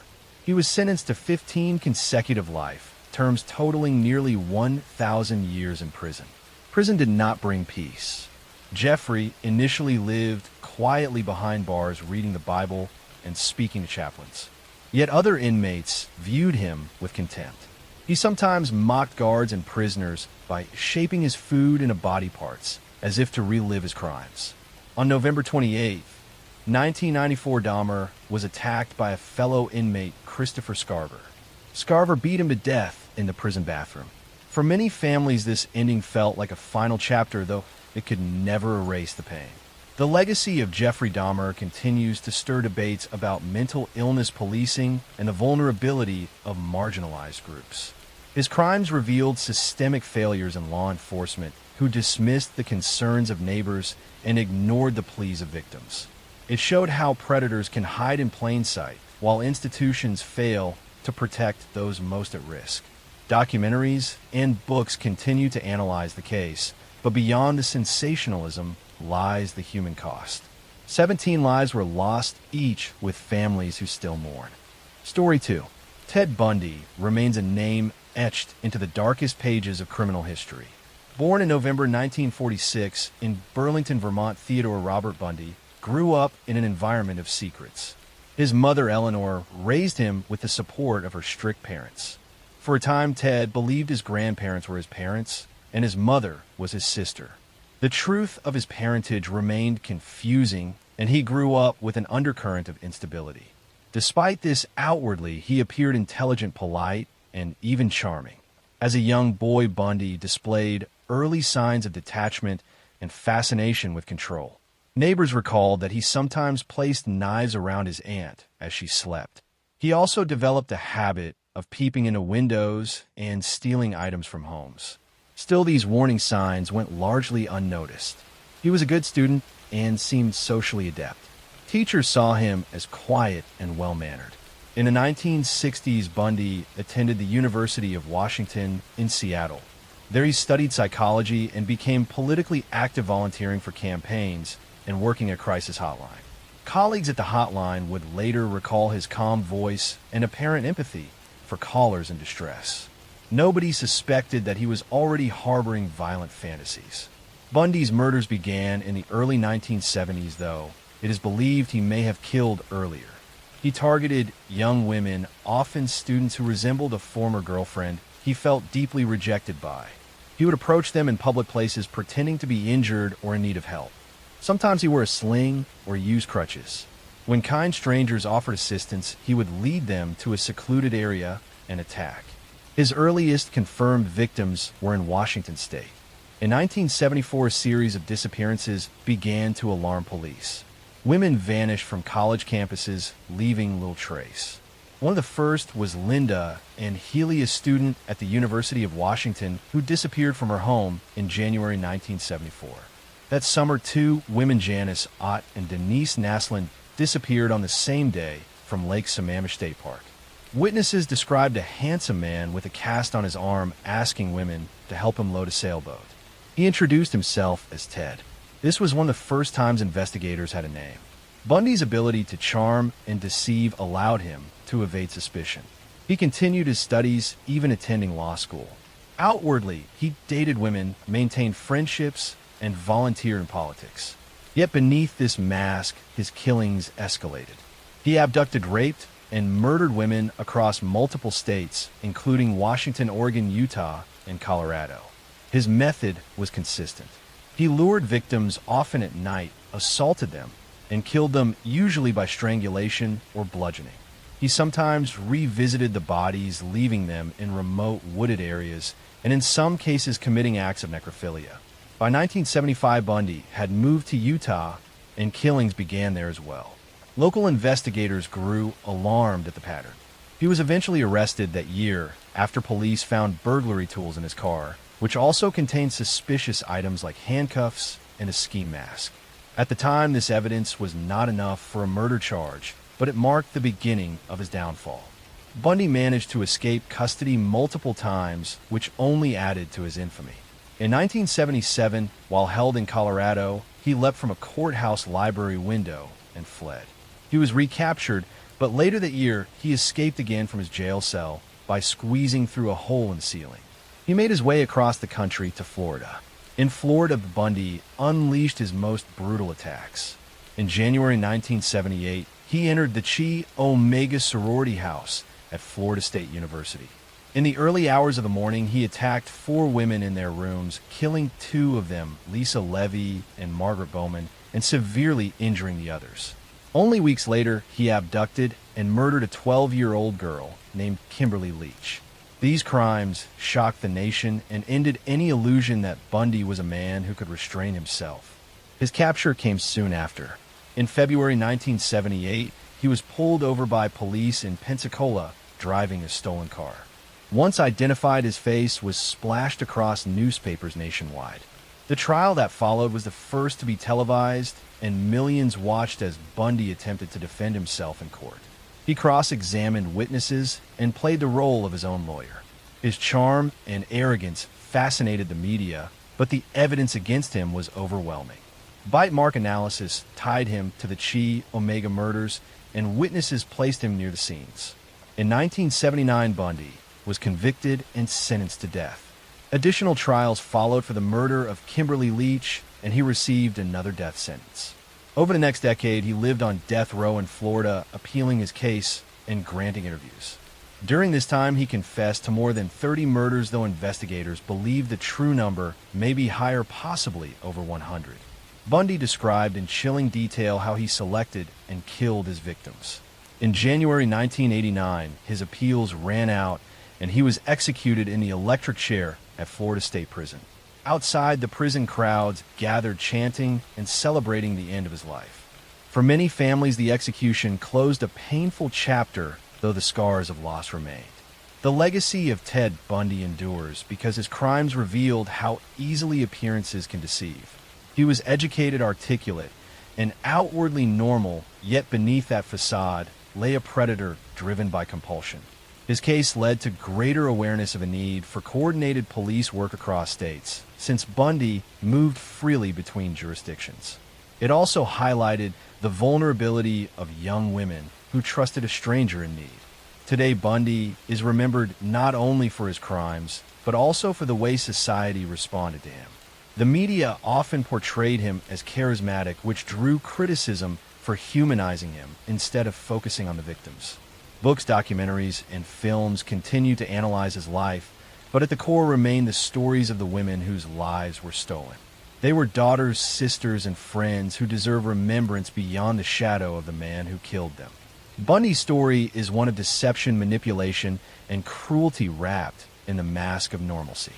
He was sentenced to 15 consecutive life terms totaling nearly 1,000 years in prison. Prison did not bring peace. Jeffrey initially lived quietly behind bars, reading the Bible and speaking to chaplains. Yet other inmates viewed him with contempt. He sometimes mocked guards and prisoners by shaping his food into body parts, as if to relive his crimes. On November 28, 1994, Dahmer was attacked by a fellow inmate, Christopher Scarver. Scarver beat him to death in the prison bathroom. For many families, this ending felt like a final chapter, though it could never erase the pain. The legacy of Jeffrey Dahmer continues to stir debates about mental illness policing and the vulnerability of marginalized groups. His crimes revealed systemic failures in law enforcement, who dismissed the concerns of neighbors and ignored the pleas of victims. It showed how predators can hide in plain sight, while institutions fail to protect those most at risk. Documentaries and books continue to analyze the case, but beyond the sensationalism lies the human cost. 17 lives were lost, each with families who still mourn. Story 2. Ted Bundy remains a name etched into the darkest pages of criminal history. Born in November 1946 in Burlington, Vermont, Theodore Robert Bundy grew up in an environment of secrets. His mother, Eleanor, raised him with the support of her strict parents. For a time, Ted believed his grandparents were his parents and his mother was his sister. The truth of his parentage remained confusing, and he grew up with an undercurrent of instability. Despite this, outwardly, he appeared intelligent, polite, and even charming. As a young boy, Bundy displayed early signs of detachment and fascination with control. Neighbors recalled that he sometimes placed knives around his aunt as she slept. He also developed a habit of peeping into windows and stealing items from homes. Still, these warning signs went largely unnoticed. He was a good student and seemed socially adept. Teachers saw him as quiet and well-mannered. In the 1960s, Bundy attended the University of Washington in Seattle. There he studied psychology and became politically active, volunteering for campaigns and working a crisis hotline. Colleagues at the hotline would later recall his calm voice and apparent empathy for callers in distress. Nobody suspected that he was already harboring violent fantasies. Bundy's murders began in the early 1970s, though it is believed he may have killed earlier. He targeted young women, often students who resembled a former girlfriend he felt deeply rejected by. He would approach them in public places pretending to be injured or in need of help. Sometimes he wore a sling or used crutches. When kind strangers offered assistance, he would lead them to a secluded area and attack. His earliest confirmed victims were in Washington state. In 1974, a series of disappearances began to alarm police. Women vanished from college campuses, leaving little trace. One of the first was Linda, an Healy, a student at the University of Washington, who disappeared from her home in January 1974. That summer, two women, Janice Ott and Denise Naslund, disappeared on the same day from Lake Sammamish State Park. Witnesses described a handsome man with a cast on his arm asking women to help him load a sailboat. He introduced himself as Ted. This was one of the first times investigators had a name. Bundy's ability to charm and deceive allowed him to evade suspicion. He continued his studies, even attending law school. Outwardly, he dated women, maintained friendships, and volunteered in politics. Yet beneath this mask, his killings escalated. He abducted, raped, and murdered women across multiple states, including Washington, Oregon, Utah, and Colorado. His method was consistent. He lured victims often at night, assaulted them, and killed them usually by strangulation or bludgeoning. He sometimes revisited the bodies, leaving them in remote wooded areas, and in some cases committing acts of necrophilia. By 1975, Bundy had moved to Utah, and killings began there as well. Local investigators grew alarmed at the pattern. He was eventually arrested that year after police found burglary tools in his car, which also contained suspicious items like handcuffs and a ski mask. At the time, this evidence was not enough for a murder charge, but it marked the beginning of his downfall. Bundy managed to escape custody multiple times, which only added to his infamy. In 1977, while held in Colorado, he leapt from a courthouse library window and fled. He was recaptured, but later that year, he escaped again from his jail cell by squeezing through a hole in the ceiling. He made his way across the country to Florida. In Florida, Bundy unleashed his most brutal attacks. In January 1978, he entered the Chi Omega sorority house at Florida State University. In the early hours of the morning, he attacked 4 women in their rooms, killing 2 of them, Lisa Levy and Margaret Bowman, and severely injuring the others. Only weeks later, he abducted and murdered a 12-year-old girl named Kimberly Leach. These crimes shocked the nation and ended any illusion that Bundy was a man who could restrain himself. His capture came soon after. In February 1978, he was pulled over by police in Pensacola driving a stolen car. Once identified, his face was splashed across newspapers nationwide. The trial that followed was the first to be televised, and millions watched as Bundy attempted to defend himself in court. He cross-examined witnesses and played the role of his own lawyer. His charm and arrogance fascinated the media, but the evidence against him was overwhelming. Bite mark analysis tied him to the Chi Omega murders, and witnesses placed him near the scenes. In 1979, Bundy was convicted and sentenced to death. Additional trials followed for the murder of Kimberly Leach, and he received another death sentence. Over the next decade, he lived on death row in Florida, appealing his case and granting interviews. During this time, he confessed to more than 30 murders, though investigators believe the true number may be higher, possibly over 100. Bundy described in chilling detail how he selected and killed his victims. In January 1989, his appeals ran out, and he was executed in the electric chair at Florida State Prison. Outside, the prison crowds gathered, chanting and celebrating the end of his life. For many families, the execution closed a painful chapter, though the scars of loss remained. The legacy of Ted Bundy endures because his crimes revealed how easily appearances can deceive. He was educated, articulate, and outwardly normal, yet beneath that facade lay a predator driven by compulsion. His case led to greater awareness of a need for coordinated police work across states, since Bundy moved freely between jurisdictions. It also highlighted the vulnerability of young women who trusted a stranger in need. Today, Bundy is remembered not only for his crimes, but also for the way society responded to him. The media often portrayed him as charismatic, which drew criticism for humanizing him instead of focusing on the victims. Books, documentaries, and films continue to analyze his life, but at the core remain the stories of the women whose lives were stolen. They were daughters, sisters, and friends who deserve remembrance beyond the shadow of the man who killed them. Bundy's story is one of deception, manipulation, and cruelty wrapped in the mask of normalcy.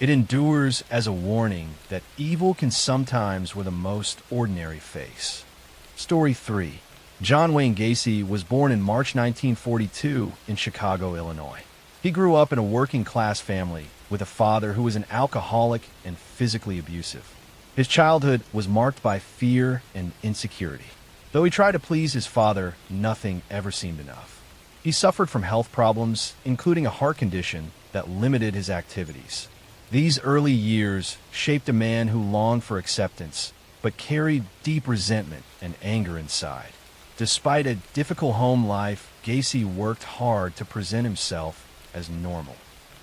It endures as a warning that evil can sometimes wear the most ordinary face. Story 3. John Wayne Gacy was born in March 1942 in Chicago, Illinois. He grew up in a working-class family with a father who was an alcoholic and physically abusive. His childhood was marked by fear and insecurity. Though he tried to please his father, nothing ever seemed enough. He suffered from health problems, including a heart condition that limited his activities. These early years shaped a man who longed for acceptance, but carried deep resentment and anger inside. Despite a difficult home life, Gacy worked hard to present himself as normal.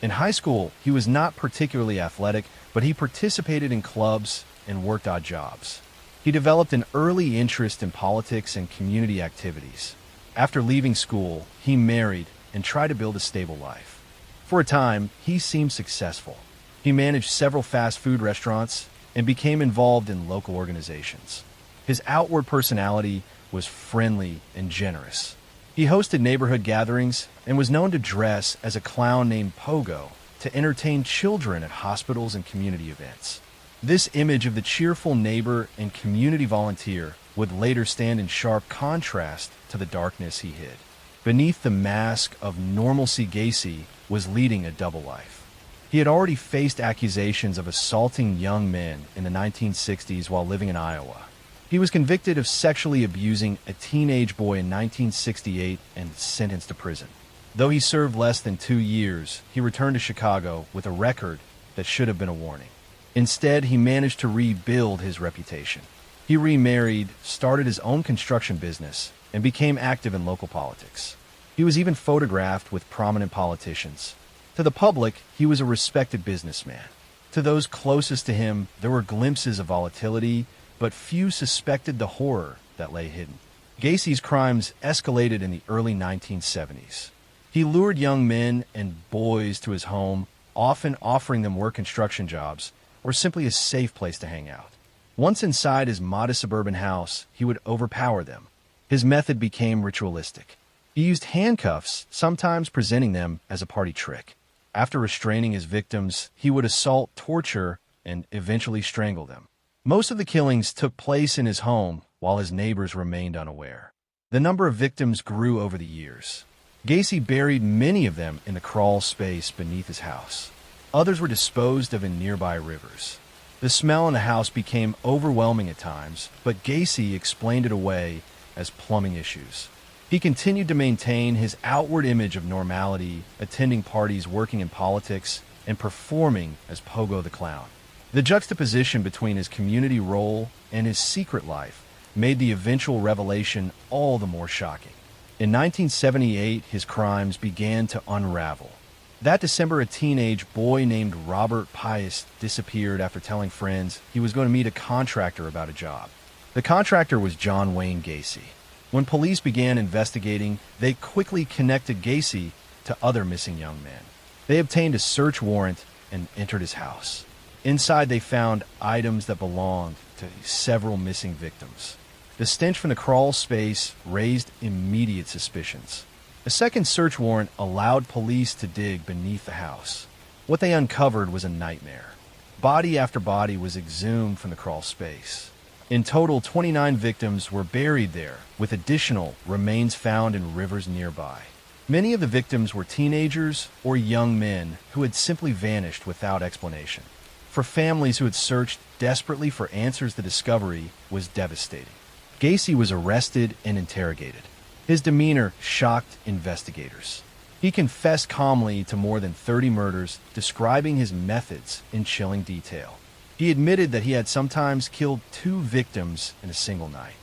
In high school, he was not particularly athletic, but he participated in clubs and worked odd jobs. He developed an early interest in politics and community activities. After leaving school, he married and tried to build a stable life. For a time, he seemed successful. He managed several fast food restaurants and became involved in local organizations. His outward personality was friendly and generous. He hosted neighborhood gatherings and was known to dress as a clown named Pogo to entertain children at hospitals and community events. This image of the cheerful neighbor and community volunteer would later stand in sharp contrast to the darkness he hid. Beneath the mask of normalcy, Gacy was leading a double life. He had already faced accusations of assaulting young men in the 1960s while living in Iowa. He was convicted of sexually abusing a teenage boy in 1968 and sentenced to prison. Though he served less than 2 years, he returned to Chicago with a record that should have been a warning. Instead, he managed to rebuild his reputation. He remarried, started his own construction business, and became active in local politics. He was even photographed with prominent politicians. To the public, he was a respected businessman. To those closest to him, there were glimpses of volatility, but few suspected the horror that lay hidden. Gacy's crimes escalated in the early 1970s. He lured young men and boys to his home, often offering them work construction jobs or simply a safe place to hang out. Once inside his modest suburban house, he would overpower them. His method became ritualistic. He used handcuffs, sometimes presenting them as a party trick. After restraining his victims, he would assault, torture, and eventually strangle them. Most of the killings took place in his home while his neighbors remained unaware. The number of victims grew over the years. Gacy buried many of them in the crawl space beneath his house. Others were disposed of in nearby rivers. The smell in the house became overwhelming at times, but Gacy explained it away as plumbing issues. He continued to maintain his outward image of normality, attending parties, working in politics, and performing as Pogo the Clown. The juxtaposition between his community role and his secret life made the eventual revelation all the more shocking. In 1978, his crimes began to unravel. That December, a teenage boy named Robert Pius disappeared after telling friends he was going to meet a contractor about a job. The contractor was John Wayne Gacy. When police began investigating, they quickly connected Gacy to other missing young men. They obtained a search warrant and entered his house. Inside, they found items that belonged to several missing victims. The stench from the crawl space raised immediate suspicions. A second search warrant allowed police to dig beneath the house. What they uncovered was a nightmare. Body after body was exhumed from the crawl space. In total, 29 victims were buried there, with additional remains found in rivers nearby. Many of the victims were teenagers or young men who had simply vanished without explanation. For families who had searched desperately for answers, the discovery was devastating. Gacy was arrested and interrogated. His demeanor shocked investigators. He confessed calmly to more than 30 murders, describing his methods in chilling detail. He admitted that he had sometimes killed 2 victims in a single night.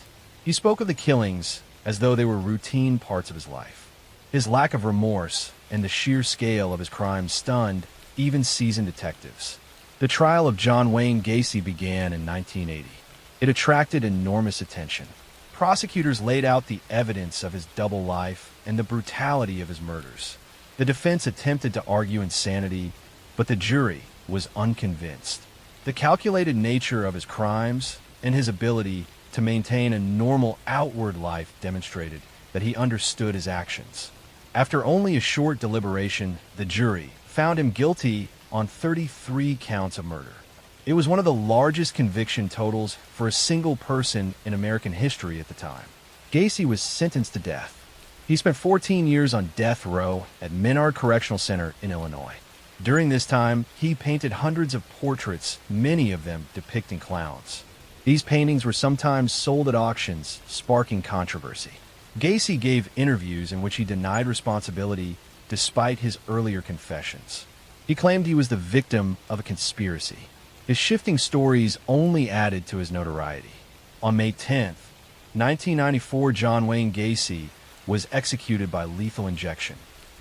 He spoke of the killings as though they were routine parts of his life. His lack of remorse and the sheer scale of his crimes stunned even seasoned detectives. The trial of John Wayne Gacy began in 1980. It attracted enormous attention. Prosecutors laid out the evidence of his double life and the brutality of his murders. The defense attempted to argue insanity, but the jury was unconvinced. The calculated nature of his crimes and his ability to maintain a normal outward life demonstrated that he understood his actions. After only a short deliberation, the jury found him guilty on 33 counts of murder. It was one of the largest conviction totals for a single person in American history at the time. Gacy was sentenced to death. He spent 14 years on death row at Menard Correctional Center in Illinois. During this time, he painted hundreds of portraits, many of them depicting clowns. These paintings were sometimes sold at auctions, sparking controversy. Gacy gave interviews in which he denied responsibility despite his earlier confessions. He claimed he was the victim of a conspiracy. His shifting stories only added to his notoriety. On May 10th, 1994, John Wayne Gacy was executed by lethal injection.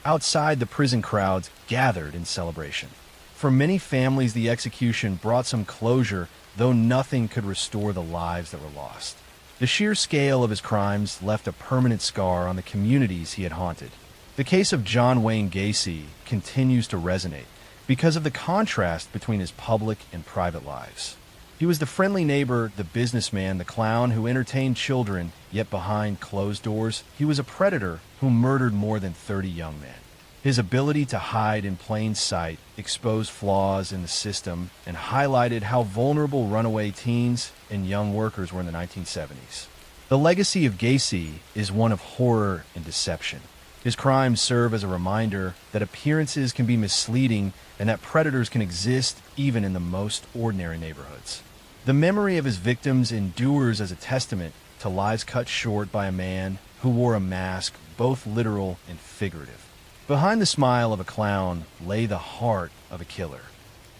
Outside, the prison crowds gathered in celebration. For many families, the execution brought some closure, though nothing could restore the lives that were lost. The sheer scale of his crimes left a permanent scar on the communities he had haunted. The case of John Wayne Gacy continues to resonate because of the contrast between his public and private lives. He was the friendly neighbor, the businessman, the clown who entertained children, yet behind closed doors, he was a predator who murdered more than 30 young men. His ability to hide in plain sight exposed flaws in the system and highlighted how vulnerable runaway teens and young workers were in the 1970s. The legacy of Gacy is one of horror and deception. His crimes serve as a reminder that appearances can be misleading and that predators can exist even in the most ordinary neighborhoods. The memory of his victims endures as a testament to lives cut short by a man who wore a mask, both literal and figurative. Behind the smile of a clown lay the heart of a killer.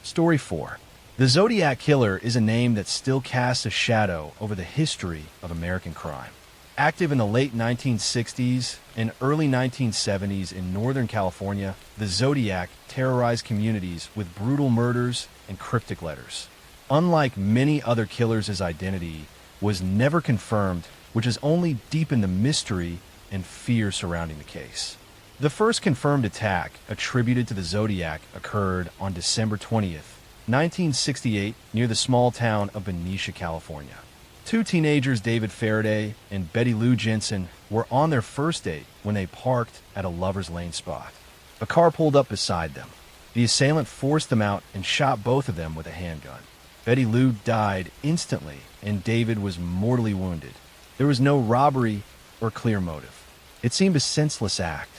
Story 4. The Zodiac Killer is a name that still casts a shadow over the history of American crime. Active in the late 1960s and early 1970s in Northern California, the Zodiac terrorized communities with brutal murders and cryptic letters. Unlike many other killers, his identity was never confirmed, which has only deepened the mystery and fear surrounding the case. The first confirmed attack attributed to the Zodiac occurred on December 20th, 1968, near the small town of Benicia, California. Two teenagers, David Faraday and Betty Lou Jensen, were on their first date when they parked at a lover's lane spot. A car pulled up beside them. The assailant forced them out and shot both of them with a handgun. Betty Lou died instantly, and David was mortally wounded. There was no robbery or clear motive. It seemed a senseless act.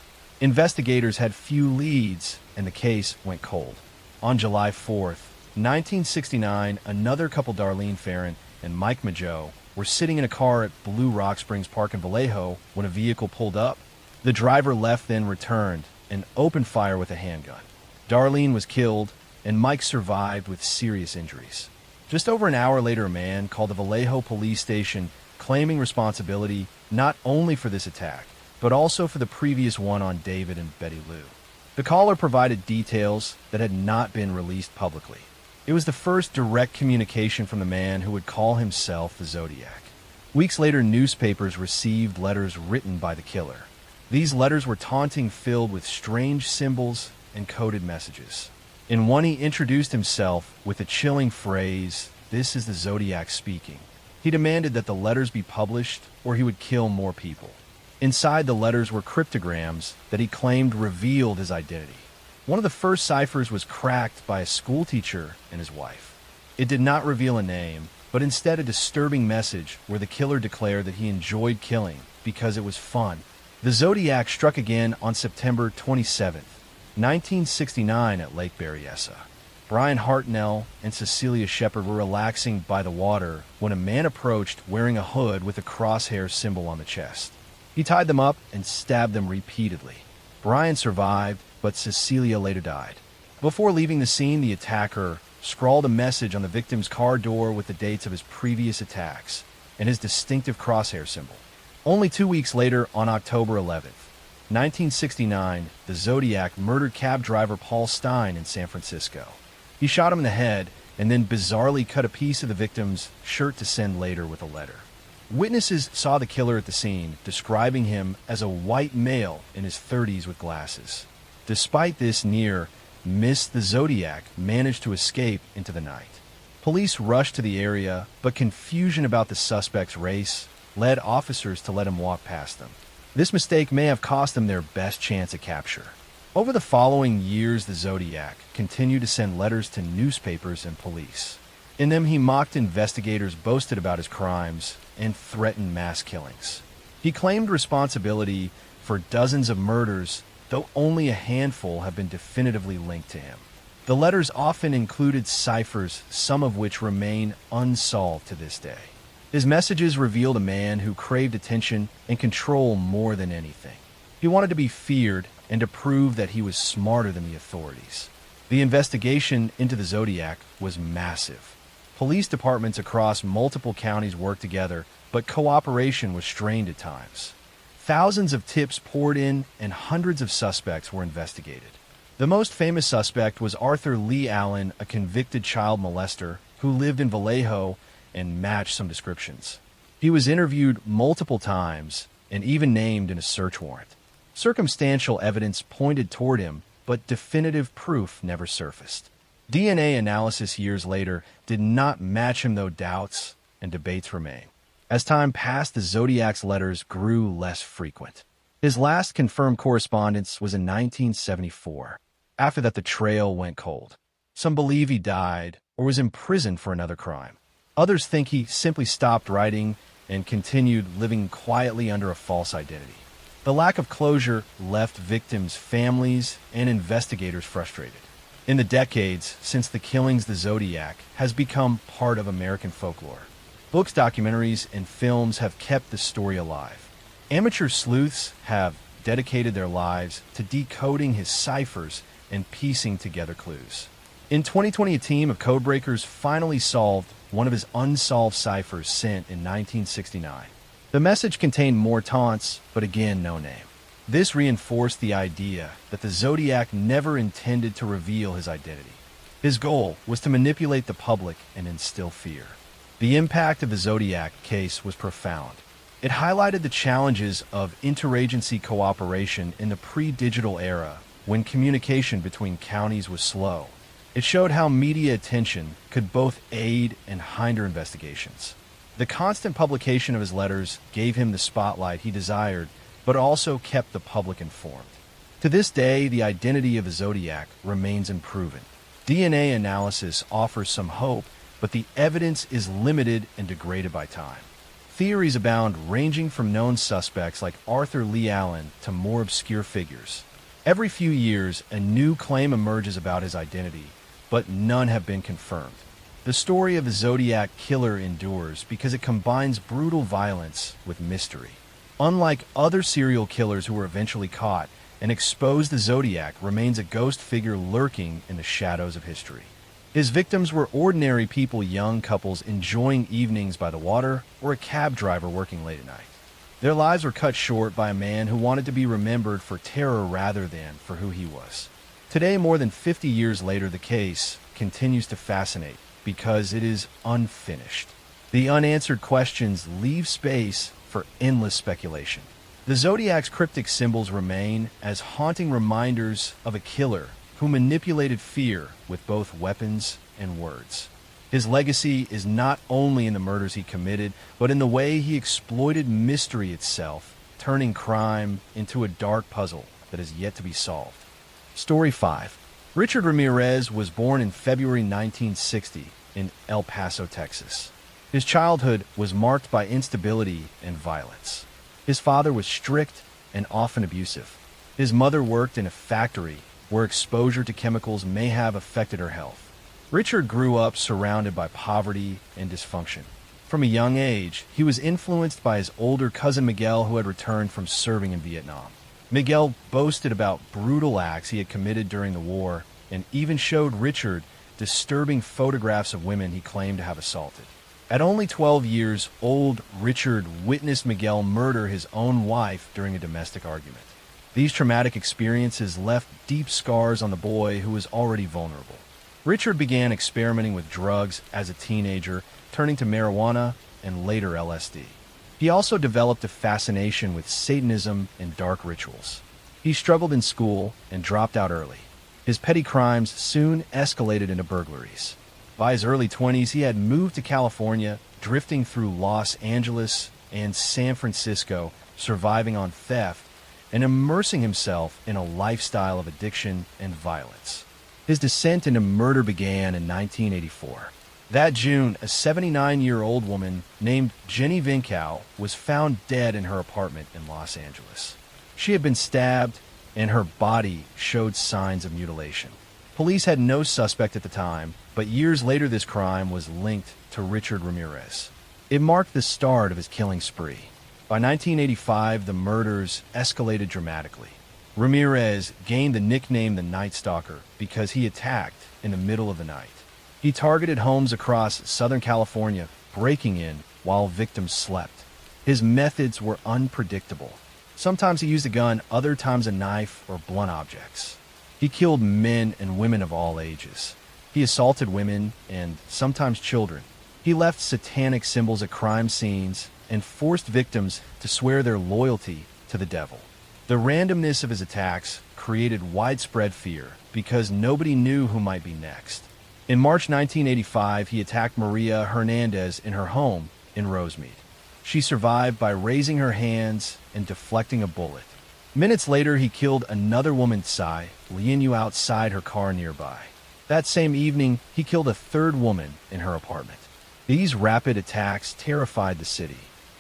Investigators had few leads, and the case went cold. On July 4th, 1969, another couple, Darlene Farron and Mike Mageau, were sitting in a car at Blue Rock Springs Park in Vallejo when a vehicle pulled up. The driver left, then returned and opened fire with a handgun. Darlene was killed, and Mike survived with serious injuries. Just over an hour later, a man called the Vallejo police station claiming responsibility not only for this attack, but also for the previous one on David and Betty Lou. The caller provided details that had not been released publicly. It was the first direct communication from the man who would call himself the Zodiac. Weeks later, newspapers received letters written by the killer. These letters were taunting, filled with strange symbols and coded messages. In one, he introduced himself with the chilling phrase, "This is the Zodiac speaking." He demanded that the letters be published or he would kill more people. Inside the letters were cryptograms that he claimed revealed his identity. One of the first ciphers was cracked by a schoolteacher and his wife. It did not reveal a name, but instead a disturbing message where the killer declared that he enjoyed killing because it was fun. The Zodiac struck again on September 27th, 1969 at Lake Berryessa. Brian Hartnell and Cecilia Shepard were relaxing by the water when a man approached wearing a hood with a crosshair symbol on the chest. He tied them up and stabbed them repeatedly. Brian survived, but Cecilia later died. Before leaving the scene, the attacker scrawled a message on the victim's car door with the dates of his previous attacks and his distinctive crosshair symbol. Only 2 weeks later, on October 11th, 1969, the Zodiac murdered cab driver Paul Stein in San Francisco. He shot him in the head and then bizarrely cut a piece of the victim's shirt to send later with a letter. Witnesses saw the killer at the scene, describing him as a white male in his 30s with glasses. Despite this near miss, the Zodiac managed to escape into the night. Police rushed to the area, but confusion about the suspect's race led officers to let him walk past them. This mistake may have cost them their best chance at capture. Over the following years, the Zodiac continued to send letters to newspapers and police. In them, he mocked investigators, boasted about his crimes, and threatened mass killings. He claimed responsibility for dozens of murders, though only a handful have been definitively linked to him. The letters often included ciphers, some of which remain unsolved to this day. His messages revealed a man who craved attention and control more than anything. He wanted to be feared and to prove that he was smarter than the authorities. The investigation into the Zodiac was massive. Police departments across multiple counties worked together, but cooperation was strained at times. Thousands of tips poured in and hundreds of suspects were investigated. The most famous suspect was Arthur Lee Allen, a convicted child molester who lived in Vallejo and matched some descriptions. He was interviewed multiple times and even named in a search warrant. Circumstantial evidence pointed toward him, but definitive proof never surfaced. DNA analysis years later did not match him, though doubts and debates remain. As time passed, the Zodiac's letters grew less frequent. His last confirmed correspondence was in 1974. After that, the trail went cold. Some believe he died or was imprisoned for another crime. Others think he simply stopped writing and continued living quietly under a false identity. The lack of closure left victims' families and investigators frustrated. In the decades since the killings, the Zodiac has become part of American folklore. Books, documentaries, and films have kept the story alive. Amateur sleuths have dedicated their lives to decoding his ciphers and piecing together clues. In 2020, a team of codebreakers finally solved one of his unsolved ciphers sent in 1969. The message contained more taunts, but again, no name. This reinforced the idea that the Zodiac never intended to reveal his identity. His goal was to manipulate the public and instill fear. The impact of the Zodiac case was profound. It highlighted the challenges of interagency cooperation in the pre-digital era, when communication between counties was slow. It showed how media attention could both aid and hinder investigations. The constant publication of his letters gave him the spotlight he desired, but also kept the public informed. To this day, the identity of the Zodiac remains unproven. DNA analysis offers some hope, but the evidence is limited and degraded by time. Theories abound, ranging from known suspects like Arthur Lee Allen to more obscure figures. Every few years, a new claim emerges about his identity, but none have been confirmed. The story of the Zodiac killer endures because it combines brutal violence with mystery. Unlike other serial killers who were eventually caught and exposed, the Zodiac remains a ghost figure lurking in the shadows of history. His victims were ordinary people, young couples enjoying evenings by the water, or a cab driver working late at night. Their lives were cut short by a man who wanted to be remembered for terror rather than for who he was. Today, more than 50 years later, the case continues to fascinate because it is unfinished. The unanswered questions leave space for endless speculation. The Zodiac's cryptic symbols remain as haunting reminders of a killer who manipulated fear with both weapons and words. His legacy is not only in the murders he committed, but in the way he exploited mystery itself, turning crime into a dark puzzle that is yet to be solved. Story 5. Richard Ramirez was born in February 1960 in El Paso, Texas. His childhood was marked by instability and violence. His father was strict and often abusive. His mother worked in a factory where exposure to chemicals may have affected her health. Richard grew up surrounded by poverty and dysfunction. From a young age, he was influenced by his older cousin Miguel, who had returned from serving in Vietnam. Miguel boasted about brutal acts he had committed during the war and even showed Richard disturbing photographs of women he claimed to have assaulted. At only 12 years old, Richard witnessed Miguel murder his own wife during a domestic argument. These traumatic experiences left deep scars on the boy, who was already vulnerable. Richard began experimenting with drugs as a teenager, turning to marijuana and later LSD. He also developed a fascination with Satanism and dark rituals. He struggled in school and dropped out early. His petty crimes soon escalated into burglaries. By his early 20s, he had moved to California, drifting through Los Angeles and San Francisco, surviving on theft and immersing himself in a lifestyle of addiction and violence. His descent into murder began in 1984. That June, a 79-year-old woman named Jenny Vincow was found dead in her apartment in Los Angeles. She had been stabbed, and her body showed signs of mutilation. Police had no suspect at the time, but years later this crime was linked to Richard Ramirez. It marked the start of his killing spree. By 1985, the murders escalated dramatically. Ramirez gained the nickname the Night Stalker because he attacked in the middle of the night. He targeted homes across Southern California, breaking in while victims slept. His methods were unpredictable. Sometimes he used a gun, other times a knife or blunt objects. He killed men and women of all ages. He assaulted women and sometimes children. He left satanic symbols at crime scenes and forced victims to swear their loyalty to the devil. The randomness of his attacks created widespread fear because nobody knew who might be next. In March 1985, he attacked Maria Hernandez in her home in Rosemead. She survived by raising her hands and deflecting a bullet. Minutes later, he killed another woman, Tsai, leaving you outside her car nearby. That same evening, he killed a third woman in her apartment. These rapid attacks terrified the city.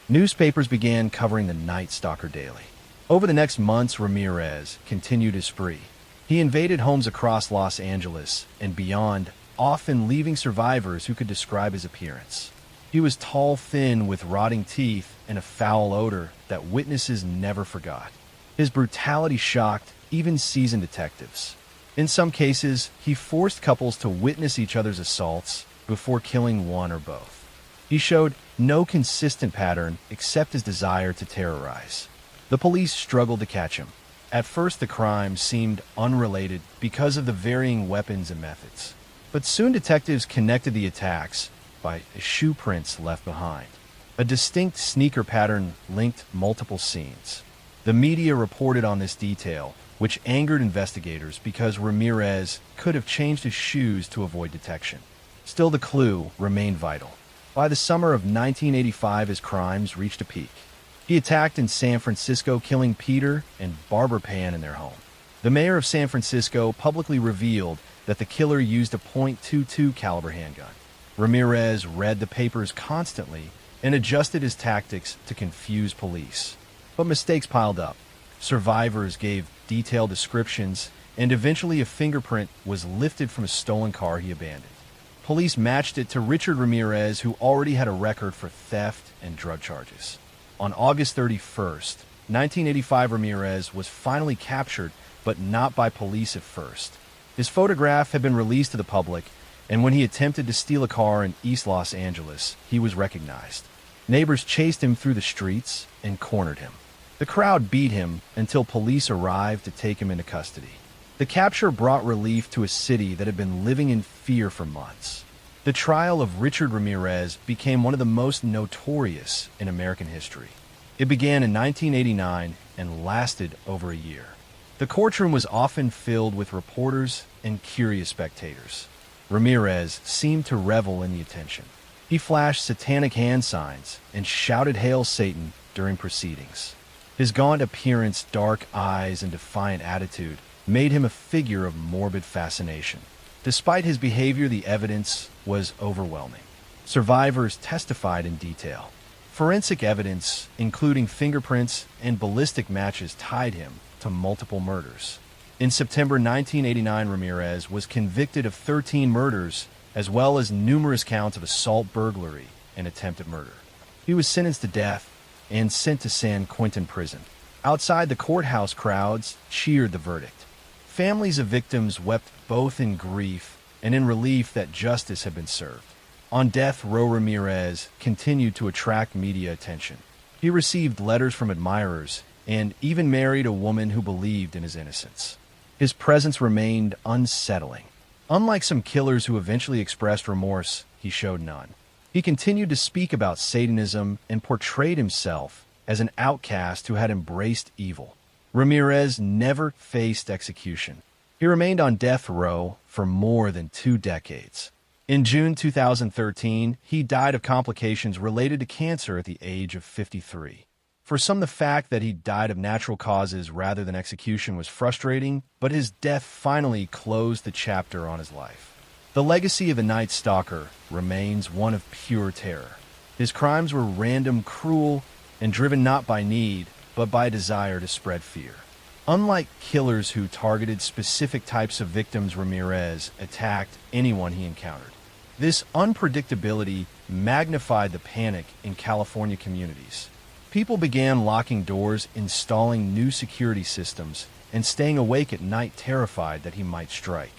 Newspapers began covering the Night Stalker daily. Over the next months, Ramirez continued his spree. He invaded homes across Los Angeles and beyond, often leaving survivors who could describe his appearance. He was tall, thin, with rotting teeth and a foul odor that witnesses never forgot. His brutality shocked even seasoned detectives. In some cases, he forced couples to witness each other's assaults before killing one or both. He showed no consistent pattern except his desire to terrorize. The police struggled to catch him. At first, the crime seemed unrelated because of the varying weapons and methods. But soon detectives connected the attacks by shoe prints left behind. A distinct sneaker pattern linked multiple scenes. The media reported on this detail, which angered investigators because Ramirez could have changed his shoes to avoid detection. Still, the clue remained vital. By the summer of 1985, his crimes reached a peak. He attacked in San Francisco, killing Peter and Barbara Pan in their home. The mayor of San Francisco publicly revealed that the killer used a .22 caliber handgun. Ramirez read the papers constantly and adjusted his tactics to confuse police. But mistakes piled up. Survivors gave detailed descriptions, and eventually a fingerprint was lifted from a stolen car he abandoned. Police matched it to Richard Ramirez, who already had a record for theft and drug charges. On August 31st, 1985, Ramirez was finally captured, but not by police at first. His photograph had been released to the public, and when he attempted to steal a car in East Los Angeles, he was recognized. Neighbors chased him through the streets and cornered him. The crowd beat him until police arrived to take him into custody. The capture brought relief to a city that had been living in fear for months. The trial of Richard Ramirez became one of the most notorious in American history. It began in 1989 and lasted over a year. The courtroom was often filled with reporters and curious spectators. Ramirez seemed to revel in the attention. He flashed satanic hand signs and shouted "Hail Satan" during proceedings. His gaunt appearance, dark eyes, and defiant attitude made him a figure of morbid fascination. Despite his behavior, the evidence was overwhelming. Survivors testified in detail. Forensic evidence, including fingerprints and ballistic matches, tied him to multiple murders. In September 1989, Ramirez was convicted of 13 murders, as well as numerous counts of assault, burglary, and attempted murder. He was sentenced to death and sent to San Quentin prison. Outside the courthouse, crowds cheered the verdict. Families of victims wept both in grief and in relief that justice had been served. On death row, Ramirez continued to attract media attention. He received letters from admirers and even married a woman who believed in his innocence. His presence remained unsettling. Unlike some killers who eventually expressed remorse, he showed none. He continued to speak about Satanism and portrayed himself as an outcast who had embraced evil. Ramirez never faced execution. He remained on death row for more than 2 decades. In June 2013, he died of complications related to cancer at the age of 53. For some, the fact that he died of natural causes rather than execution was frustrating, but his death finally closed the chapter on his life. The legacy of the Night Stalker remains one of pure terror. His crimes were random, cruel, and driven not by need, but by a desire to spread fear. Unlike killers who targeted specific types of victims, Ramirez attacked anyone he encountered. This unpredictability magnified the panic in California communities. People began locking doors, installing new security systems, and staying awake at night terrified that he might strike.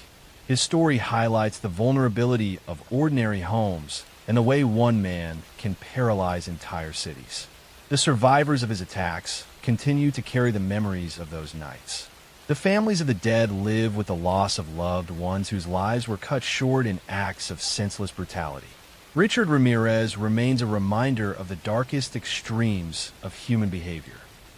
His story highlights the vulnerability of ordinary homes and the way one man can paralyze entire cities. The survivors of his attacks continue to carry the memories of those nights. The families of the dead live with the loss of loved ones whose lives were cut short in acts of senseless brutality. Richard Ramirez remains a reminder of the darkest extremes of human behavior.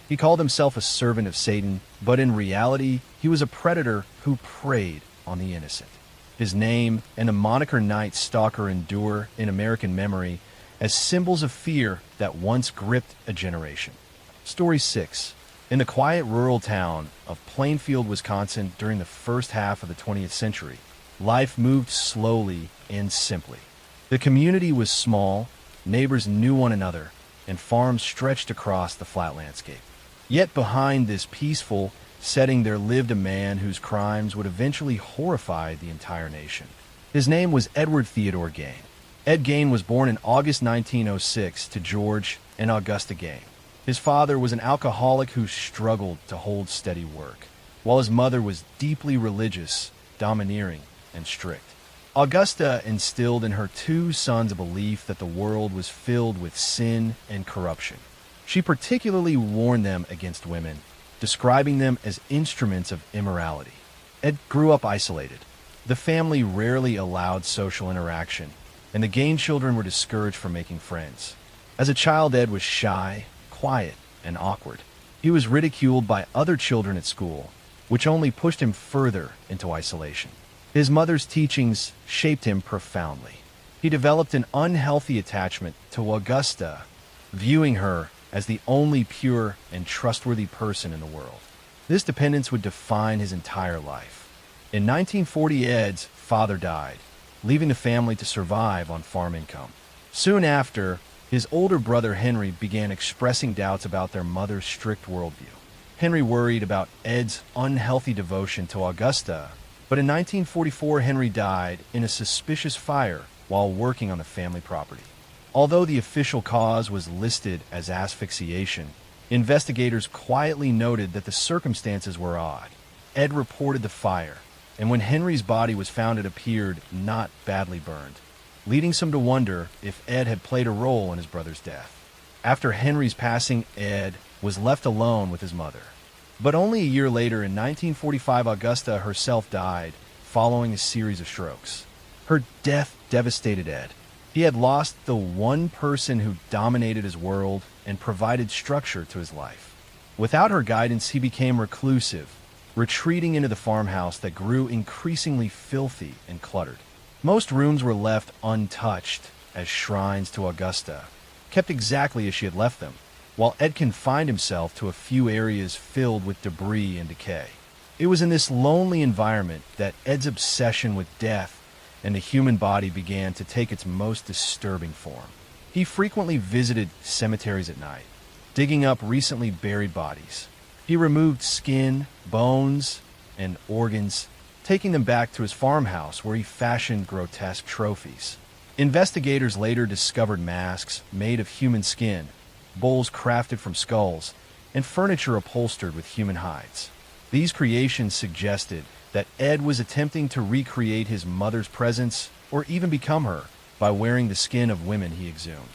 He called himself a servant of Satan, but in reality, he was a predator who preyed on the innocent. His name and the moniker Night Stalker endure in American memory as symbols of fear that once gripped a generation. Story 6. In the quiet rural town of Plainfield, Wisconsin, during the first half of the 20th century, life moved slowly and simply. The community was small, neighbors knew one another, and farms stretched across the flat landscape. Yet behind this peaceful setting there lived a man whose crimes would eventually horrify the entire nation. His name was Edward Theodore Gain. Ed Gain was born in August 1906 to George and Augusta Gain. His father was an alcoholic who struggled to hold steady work, while his mother was deeply religious, domineering, and strict. Augusta instilled in her two sons a belief that the world was filled with sin and corruption. She particularly warned them against women, describing them as instruments of immorality. Ed grew up isolated. The family rarely allowed social interaction, and the Gain children were discouraged from making friends. As a child, Ed was shy, quiet, and awkward. He was ridiculed by other children at school, which only pushed him further into isolation. His mother's teachings shaped him profoundly. He developed an unhealthy attachment to Augusta, viewing her as the only pure and trustworthy person in the world. This dependence would define his entire life. In 1940, Ed's father died, leaving the family to survive on farm income. Soon after, his older brother Henry began expressing doubts about their mother's strict worldview. Henry worried about Ed's unhealthy devotion to Augusta, but in 1944 Henry died in a suspicious fire while working on the family property. Although the official cause was listed as asphyxiation, investigators quietly noted that the circumstances were odd. Ed reported the fire, and when Henry's body was found, it appeared not badly burned, leading some to wonder if Ed had played a role in his brother's death. After Henry's passing, Ed was left alone with his mother. But only a year later, in 1945, Augusta herself died following a series of strokes. Her death devastated Ed. He had lost the one person who dominated his world and provided structure to his life. Without her guidance, he became reclusive, retreating into the farmhouse that grew increasingly filthy and cluttered. Most rooms were left untouched as shrines to Augusta, kept exactly as she had left them, while Ed confined himself to a few areas filled with debris and decay. It was in this lonely environment that Ed's obsession with death and the human body began to take its most disturbing form. He frequently visited cemeteries at night, digging up recently buried bodies. He removed skin, bones, and organs, taking them back to his farmhouse where he fashioned grotesque trophies. Investigators later discovered masks made of human skin, bowls crafted from skulls, and furniture upholstered with human hides. These creations suggested that Ed was attempting to recreate his mother's presence or even become her by wearing the skin of women he exhumed.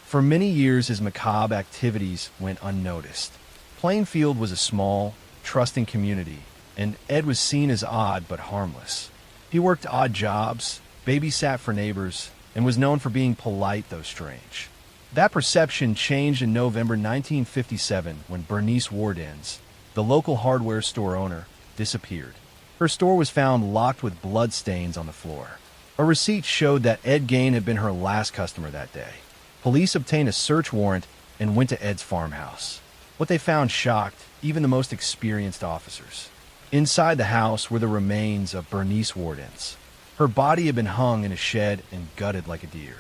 For many years, his macabre activities went unnoticed. Plainfield was a small, trusting community, and Ed was seen as odd but harmless. He worked odd jobs, babysat for neighbors, and was known for being polite though strange. That perception changed in November 1957 when Bernice Wardens, the local hardware store owner, disappeared. Her store was found locked with bloodstains on the floor. A receipt showed that Ed Gain had been her last customer that day. Police obtained a search warrant and went to Ed's farmhouse. What they found shocked even the most experienced officers. Inside the house were the remains of Bernice Wardens. Her body had been hung in a shed and gutted like a deer.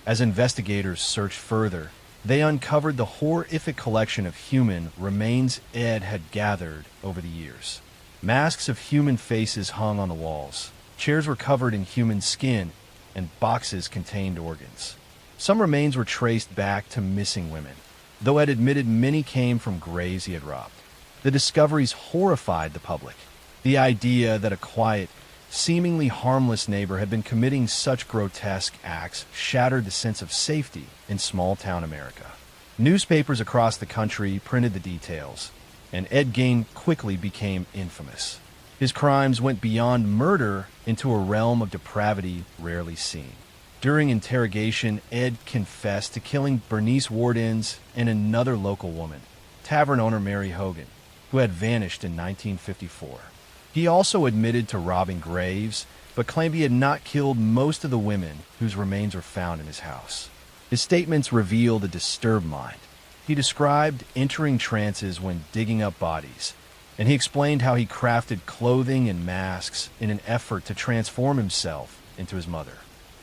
As investigators searched further, they uncovered the horrific collection of human remains Ed had gathered over the years. Masks of human faces hung on the walls. Chairs were covered in human skin, and boxes contained organs. Some remains were traced back to missing women, though Ed admitted many came from graves he had robbed. The discoveries horrified the public. The idea that a quiet, seemingly harmless neighbor had been committing such grotesque acts shattered the sense of safety in small-town America. Newspapers across the country printed the details, and Ed Gein quickly became infamous. His crimes went beyond murder into a realm of depravity rarely seen. During interrogation, Ed confessed to killing Bernice Wardens and another local woman, tavern owner Mary Hogan, who had vanished in 1954. He also admitted to robbing graves, but claimed he had not killed most of the women whose remains were found in his house. His statements revealed a disturbed mind. He described entering trances when digging up bodies, and he explained how he crafted clothing and masks in an effort to transform himself into his mother.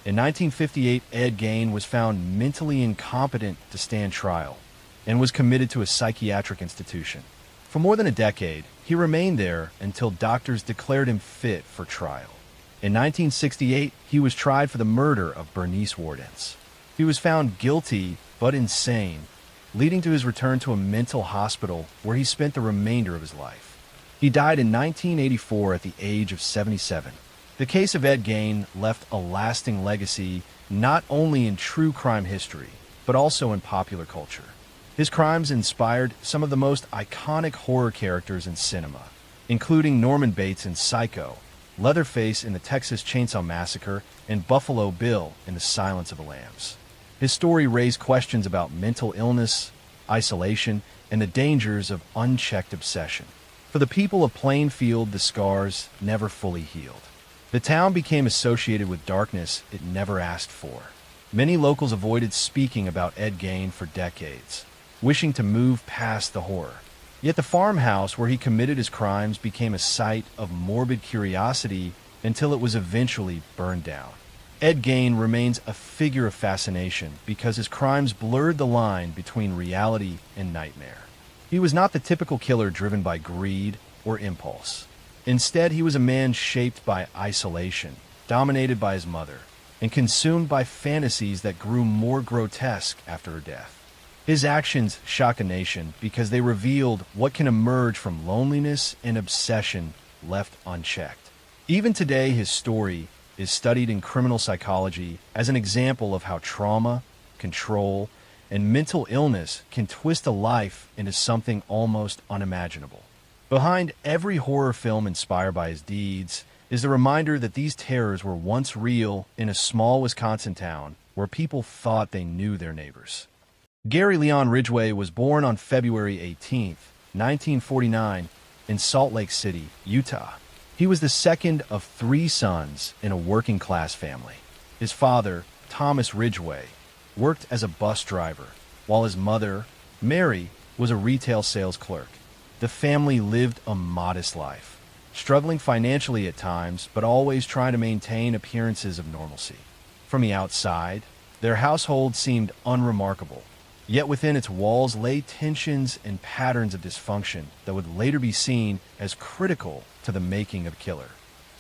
In 1958, Ed Gein was found mentally incompetent to stand trial and was committed to a psychiatric institution. For more than a decade, he remained there until doctors declared him fit for trial. In 1968, he was tried for the murder of Bernice Wardens. He was found guilty but insane, leading to his return to a mental hospital where he spent the remainder of his life. He died in 1984 at the age of 77. The case of Ed Gein left a lasting legacy not only in true crime history, but also in popular culture. His crimes inspired some of the most iconic horror characters in cinema, including Norman Bates in Psycho, Leatherface in the Texas Chainsaw Massacre, and Buffalo Bill in The Silence of the Lambs. His story raised questions about mental illness, isolation, and the dangers of unchecked obsession. For the people of Plainfield, the scars never fully healed. The town became associated with darkness it never asked for. Many locals avoided speaking about Ed Gein for decades, wishing to move past the horror. Yet the farmhouse where he committed his crimes became a site of morbid curiosity until it was eventually burned down. Ed Gein remains a figure of fascination because his crimes blurred the line between reality and nightmare. He was not the typical killer driven by greed or impulse. Instead, he was a man shaped by isolation, dominated by his mother, and consumed by fantasies that grew more grotesque after her death. His actions shock a nation because they revealed what can emerge from loneliness and obsession left unchecked. Even today, his story is studied in criminal psychology as an example of how trauma, control, and mental illness can twist a life into something almost unimaginable. Behind every horror film inspired by his deeds is the reminder that these terrors were once real in a small Wisconsin town where people thought they knew their neighbors. Gary Leon Ridgway was born on February 18, 1949, in Salt Lake City, Utah. He was the second of 3 sons in a working-class family. His father, Thomas Ridgway, worked as a bus driver, while his mother, Mary, was a retail sales clerk. The family lived a modest life, struggling financially at times, but always trying to maintain appearances of normalcy. From the outside, their household seemed unremarkable. Yet within its walls lay tensions and patterns of dysfunction that would later be seen as critical to the making of a killer.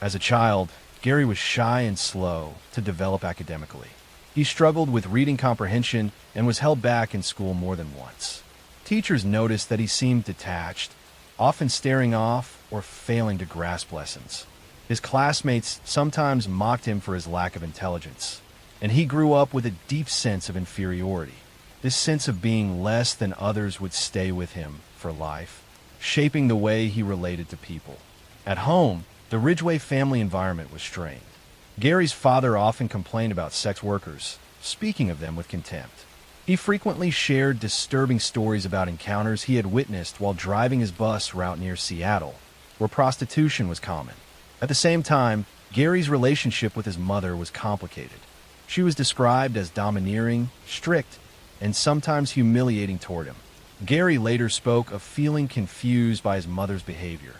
As a child, Gary was shy and slow to develop academically. He struggled with reading comprehension and was held back in school more than once. Teachers noticed that he seemed detached, often staring off or failing to grasp lessons. His classmates sometimes mocked him for his lack of intelligence, and he grew up with a deep sense of inferiority. This sense of being less than others would stay with him for life, shaping the way he related to people. At home, the Ridgway family environment was strained. Gary's father often complained about sex workers, speaking of them with contempt. He frequently shared disturbing stories about encounters he had witnessed while driving his bus route near Seattle, where prostitution was common. At the same time, Gary's relationship with his mother was complicated. She was described as domineering, strict, and sometimes humiliating toward him. Gary later spoke of feeling confused by his mother's behavior,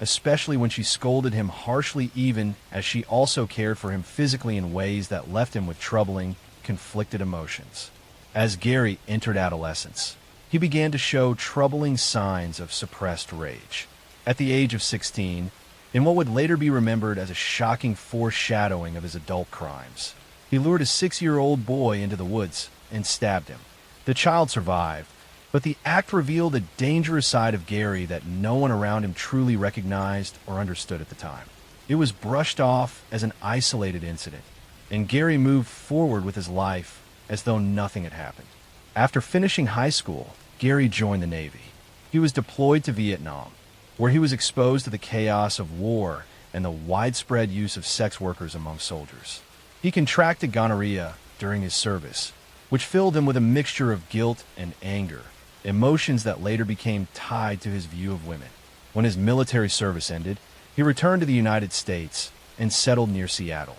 especially when she scolded him harshly even as she also cared for him physically in ways that left him with troubling, conflicted emotions. As Gary entered adolescence, he began to show troubling signs of suppressed rage. At the age of 16, in what would later be remembered as a shocking foreshadowing of his adult crimes, He lured a 6-year-old boy into the woods and stabbed him. The child survived, but the act revealed a dangerous side of Gary that no one around him truly recognized or understood at the time. It was brushed off as an isolated incident, and Gary moved forward with his life as though nothing had happened. After finishing high school, Gary joined the Navy. He was deployed to Vietnam, where he was exposed to the chaos of war and the widespread use of sex workers among soldiers. He contracted gonorrhea during his service, which filled him with a mixture of guilt and anger, emotions that later became tied to his view of women. When his military service ended, he returned to the United States and settled near Seattle.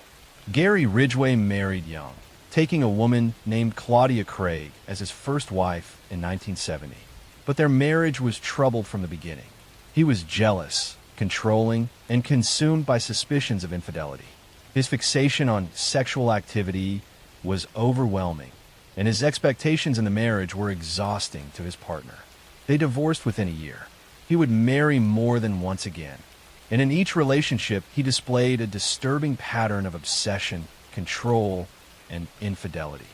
Gary Ridgway married young, taking a woman named Claudia Craig as his first wife in 1970. But their marriage was troubled from the beginning. He was jealous, controlling, and consumed by suspicions of infidelity. His fixation on sexual activity was overwhelming, and his expectations in the marriage were exhausting to his partner. They divorced within a year. He would marry more than once again, and in each relationship he displayed a disturbing pattern of obsession, control, and infidelity.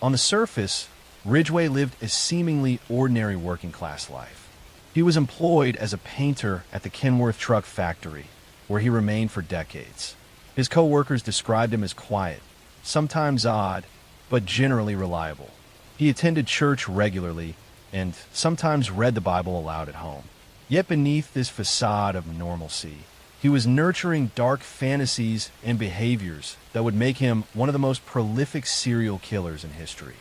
On the surface, Ridgway lived a seemingly ordinary working-class life. He was employed as a painter at the Kenworth Truck Factory, where he remained for decades. His co-workers described him as quiet, sometimes odd, but generally reliable. He attended church regularly and sometimes read the Bible aloud at home. Yet beneath this facade of normalcy, he was nurturing dark fantasies and behaviors that would make him one of the most prolific serial killers in history.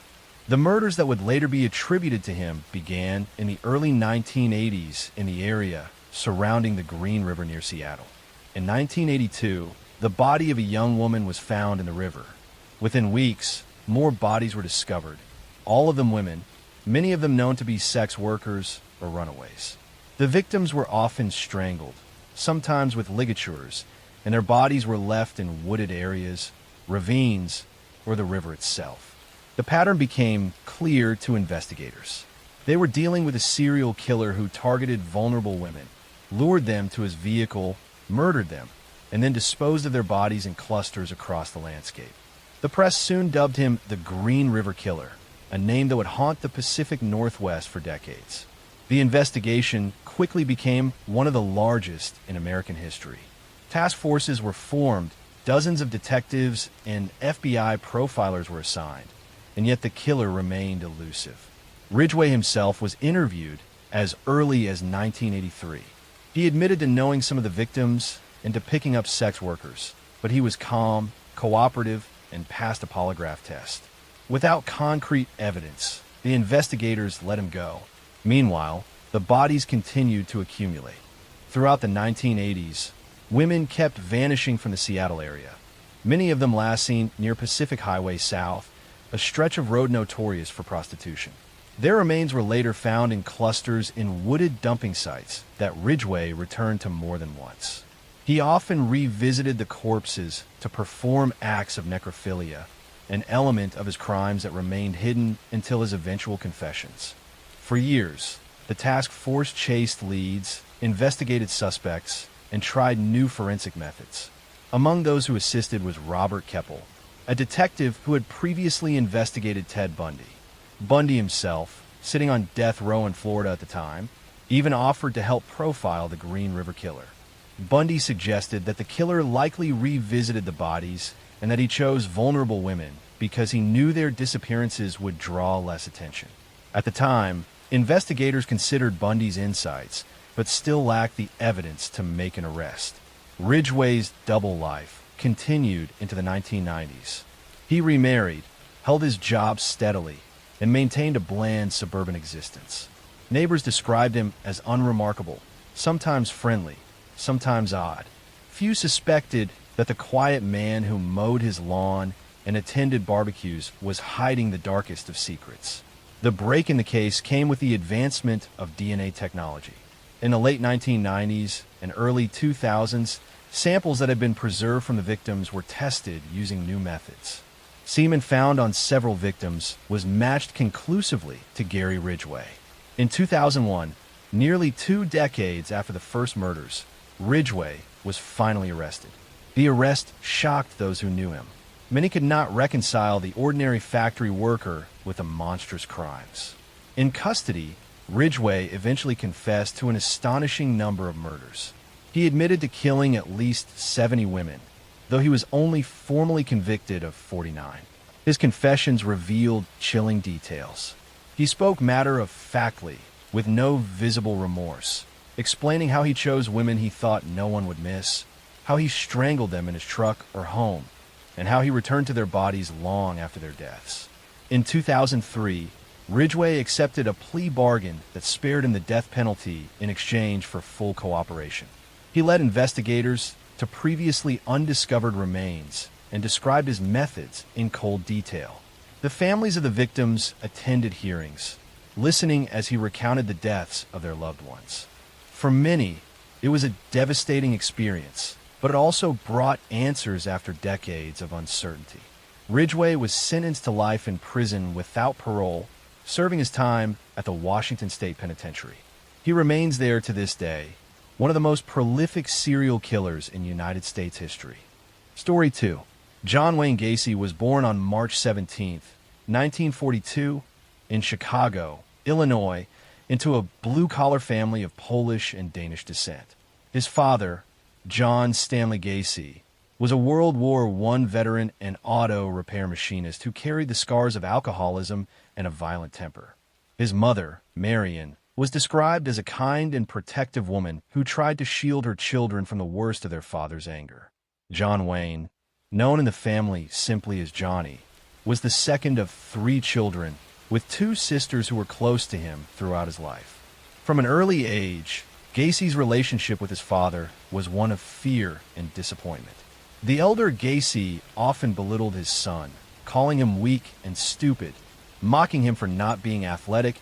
The murders that would later be attributed to him began in the early 1980s in the area surrounding the Green River near Seattle. In 1982, the body of a young woman was found in the river. Within weeks, more bodies were discovered, all of them women, many of them known to be sex workers or runaways. The victims were often strangled, sometimes with ligatures, and their bodies were left in wooded areas, ravines, or the river itself. The pattern became clear to investigators. They were dealing with a serial killer who targeted vulnerable women, lured them to his vehicle, murdered them, and then disposed of their bodies in clusters across the landscape. The press soon dubbed him the Green River Killer, a name that would haunt the Pacific Northwest for decades. The investigation quickly became one of the largest in American history. Task forces were formed, dozens of detectives and FBI profilers were assigned, and yet the killer remained elusive. Ridgway himself was interviewed as early as 1983. He admitted to knowing some of the victims and to picking up sex workers, but he was calm, cooperative, and passed a polygraph test. Without concrete evidence, the investigators let him go. Meanwhile, the bodies continued to accumulate. Throughout the 1980s, women kept vanishing from the Seattle area, many of them last seen near Pacific Highway South, a stretch of road notorious for prostitution. Their remains were later found in clusters in wooded dumping sites that Ridgway returned to more than once. He often revisited the corpses to perform acts of necrophilia, an element of his crimes that remained hidden until his eventual confessions. For years, the task force chased leads, investigated suspects, and tried new forensic methods. Among those who assisted was Robert Keppel, a detective who had previously investigated Ted Bundy. Bundy himself, sitting on death row in Florida at the time, even offered to help profile the Green River Killer. Bundy suggested that the killer likely revisited the bodies and that he chose vulnerable women because he knew their disappearances would draw less attention. At the time, investigators considered Bundy's insights, but still lacked the evidence to make an arrest. Ridgway's double life continued into the 1990s. He remarried, held his job steadily, and maintained a bland suburban existence. Neighbors described him as unremarkable, sometimes friendly, sometimes odd. Few suspected that the quiet man who mowed his lawn and attended barbecues was hiding the darkest of secrets. The break in the case came with the advancement of DNA technology. In the late 1990s and early 2000s, samples that had been preserved from the victims were tested using new methods. Semen found on several victims was matched conclusively to Gary Ridgway. In 2001, nearly 2 decades after the first murders, Ridgway was finally arrested. The arrest shocked those who knew him. Many could not reconcile the ordinary factory worker with the monstrous crimes. In custody, Ridgway eventually confessed to an astonishing number of murders. He admitted to killing at least 70 women, though he was only formally convicted of 49. His confessions revealed chilling details. He spoke matter-of-factly, with no visible remorse, explaining how he chose women he thought no one would miss, how he strangled them in his truck or home, and how he returned to their bodies long after their deaths. In 2003, Ridgway accepted a plea bargain that spared him the death penalty in exchange for full cooperation. He led investigators to previously undiscovered remains and described his methods in cold detail. The families of the victims attended hearings, listening as he recounted the deaths of their loved ones. For many, it was a devastating experience, but it also brought answers after decades of uncertainty. Ridgway was sentenced to life in prison without parole, serving his time at the Washington State Penitentiary. He remains there to this day, one of the most prolific serial killers in United States history. Story 2. John Wayne Gacy was born on March 17, 1942, in Chicago, Illinois, into a blue-collar family of Polish and Danish descent. His father, John Stanley Gacy, was a World War I veteran and auto repair machinist who carried the scars of alcoholism and a violent temper. His mother, Marion, was described as a kind and protective woman who tried to shield her children from the worst of their father's anger. John Wayne, known in the family simply as Johnny, was the second of 3 children, with 2 sisters who were close to him throughout his life. From an early age, Gacy's relationship with his father was one of fear and disappointment. The elder Gacy often belittled his son, calling him weak and stupid, mocking him for not being athletic,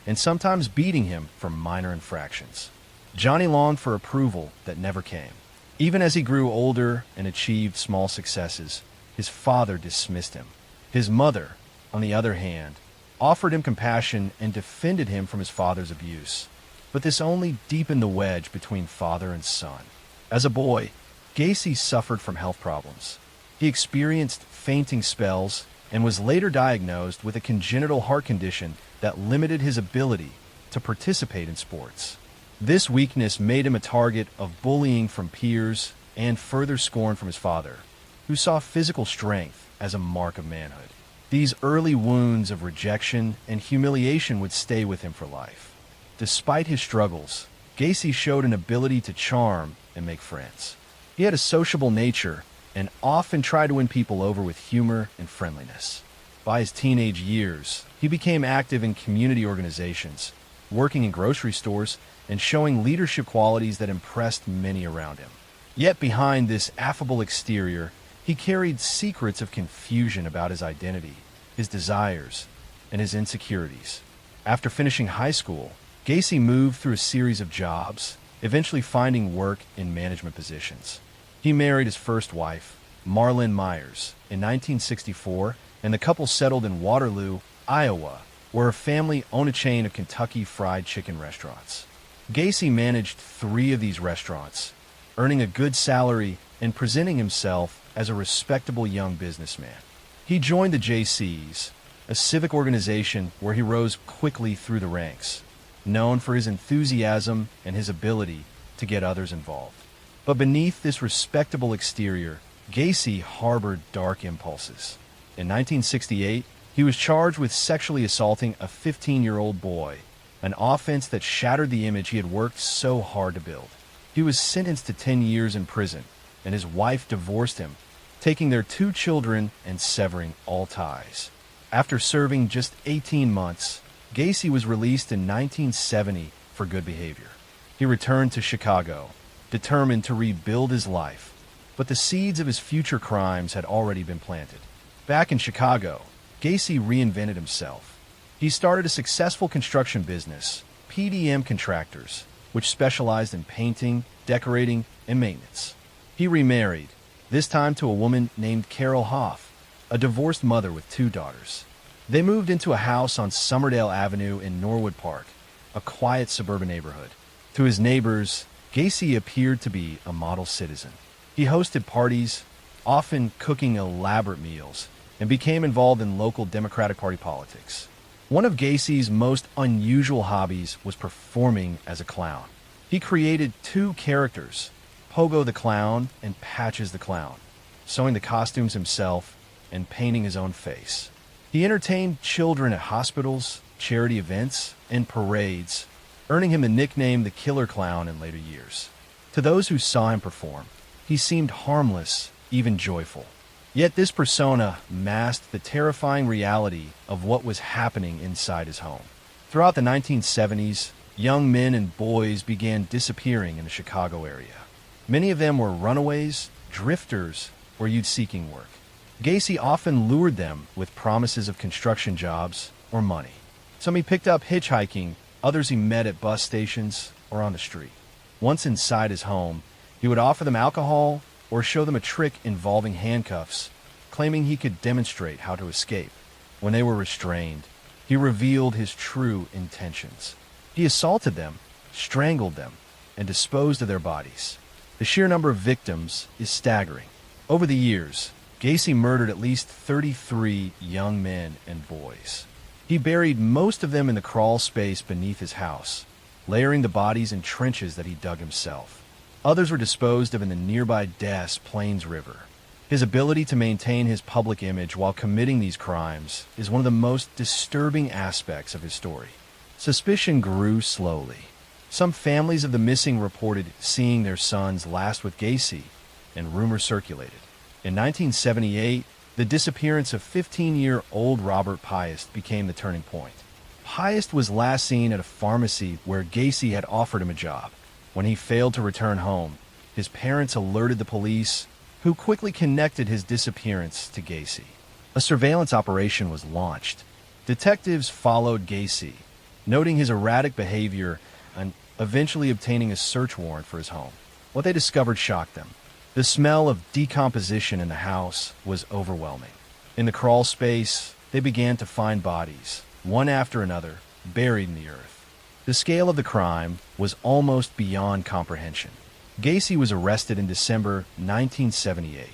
and sometimes beating him for minor infractions. Johnny longed for approval that never came. Even as he grew older and achieved small successes, his father dismissed him. His mother, on the other hand, offered him compassion and defended him from his father's abuse. But this only deepened the wedge between father and son. As a boy, Gacy suffered from health problems. He experienced fainting spells and was later diagnosed with a congenital heart condition that limited his ability to participate in sports. This weakness made him a target of bullying from peers and further scorn from his father, who saw physical strength as a mark of manhood. These early wounds of rejection and humiliation would stay with him for life. Despite his struggles, Gacy showed an ability to charm and make friends. He had a sociable nature and often tried to win people over with humor and friendliness. By his teenage years, he became active in community organizations, working in grocery stores, and showing leadership qualities that impressed many around him. Yet behind this affable exterior, he carried secrets of confusion about his identity, his desires, and his insecurities. After finishing high school, Gacy moved through a series of jobs, eventually finding work in management positions. He married his first wife, Marlyn Myers, in 1964, and the couple settled in Waterloo, Iowa, where her family owned a chain of Kentucky Fried Chicken restaurants. Gacy managed 3 of these restaurants, earning a good salary and presenting himself as a respectable young businessman. He joined the JCs, a civic organization where he rose quickly through the ranks, known for his enthusiasm and his ability to get others involved. But beneath this respectable exterior, Gacy harbored dark impulses. In 1968, he was charged with sexually assaulting a 15-year-old boy, an offense that shattered the image he had worked so hard to build. He was sentenced to 10 years in prison, and his wife divorced him, taking their 2 children and severing all ties. After serving just 18 months, Gacy was released in 1970 for good behavior. He returned to Chicago, determined to rebuild his life, but the seeds of his future crimes had already been planted. Back in Chicago, Gacy reinvented himself. He started a successful construction business, PDM Contractors, which specialized in painting, decorating, and maintenance. He remarried, this time to a woman named Carol Hoff, a divorced mother with 2 daughters. They moved into a house on Somerdale Avenue in Norwood Park, a quiet suburban neighborhood. To his neighbors, Gacy appeared to be a model citizen. He hosted parties, often cooking elaborate meals, and became involved in local Democratic Party politics. One of Gacy's most unusual hobbies was performing as a clown. He created two characters, Pogo the Clown and Patches the Clown, sewing the costumes himself and painting his own face. He entertained children at hospitals, charity events, and parades, earning him the nickname the Killer Clown in later years. To those who saw him perform, he seemed harmless, even joyful. Yet this persona masked the terrifying reality of what was happening inside his home. Throughout the 1970s, young men and boys began disappearing in the Chicago area. Many of them were runaways, drifters, or youth-seeking work. Gacy often lured them with promises of construction jobs or money. Some he picked up hitchhiking, others he met at bus stations or on the street. Once inside his home, he would offer them alcohol or show them a trick involving handcuffs, claiming he could demonstrate how to escape. When they were restrained, he revealed his true intentions. He assaulted them, strangled them, and disposed of their bodies. The sheer number of victims is staggering. Over the years, Gacy murdered at least 33 young men and boys. He buried most of them in the crawl space beneath his house, layering the bodies in trenches that he dug himself. Others were disposed of in the nearby Des Plaines River. His ability to maintain his public image while committing these crimes is one of the most disturbing aspects of his story. Suspicion grew slowly. Some families of the missing reported seeing their sons last with Gacy, and rumors circulated. In 1978, the disappearance of 15-year-old Robert Piest became the turning point. Piest was last seen at a pharmacy where Gacy had offered him a job. When he failed to return home, his parents alerted the police, who quickly connected his disappearance to Gacy. A surveillance operation was launched. Detectives followed Gacy, noting his erratic behavior and eventually obtaining a search warrant for his home. What they discovered shocked them. The smell of decomposition in the house was overwhelming. In the crawl space, they began to find bodies, one after another, buried in the earth. The scale of the crime was almost beyond comprehension. Gacy was arrested in December 1978.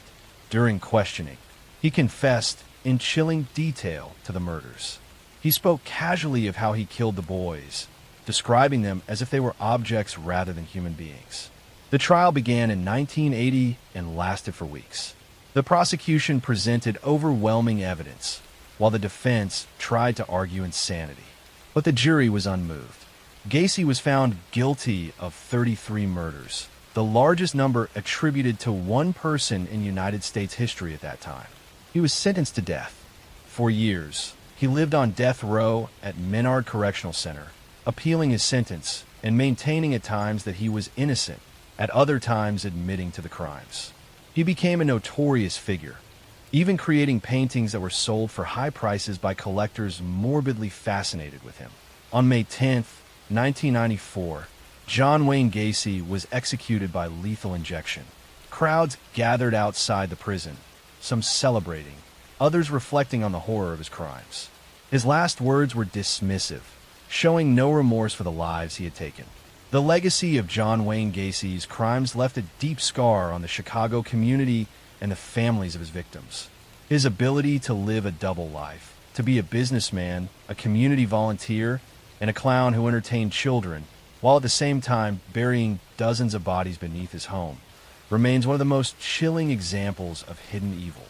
During questioning, he confessed in chilling detail to the murders. He spoke casually of how he killed the boys, describing them as if they were objects rather than human beings. The trial began in 1980 and lasted for weeks. The prosecution presented overwhelming evidence, while the defense tried to argue insanity. But the jury was unmoved. Gacy was found guilty of 33 murders, the largest number attributed to one person in United States history at that time. He was sentenced to death. For years, he lived on death row at Menard Correctional Center, appealing his sentence and maintaining at times that he was innocent, at other times admitting to the crimes. He became a notorious figure, even creating paintings that were sold for high prices by collectors morbidly fascinated with him. On May 10th, 1994, John Wayne Gacy was executed by lethal injection. Crowds gathered outside the prison, some celebrating, others reflecting on the horror of his crimes. His last words were dismissive, showing no remorse for the lives he had taken. The legacy of John Wayne Gacy's crimes left a deep scar on the Chicago community and the families of his victims. His ability to live a double life, to be a businessman, a community volunteer, and a clown who entertained children, while at the same time burying dozens of bodies beneath his home, remains one of the most chilling examples of hidden evil.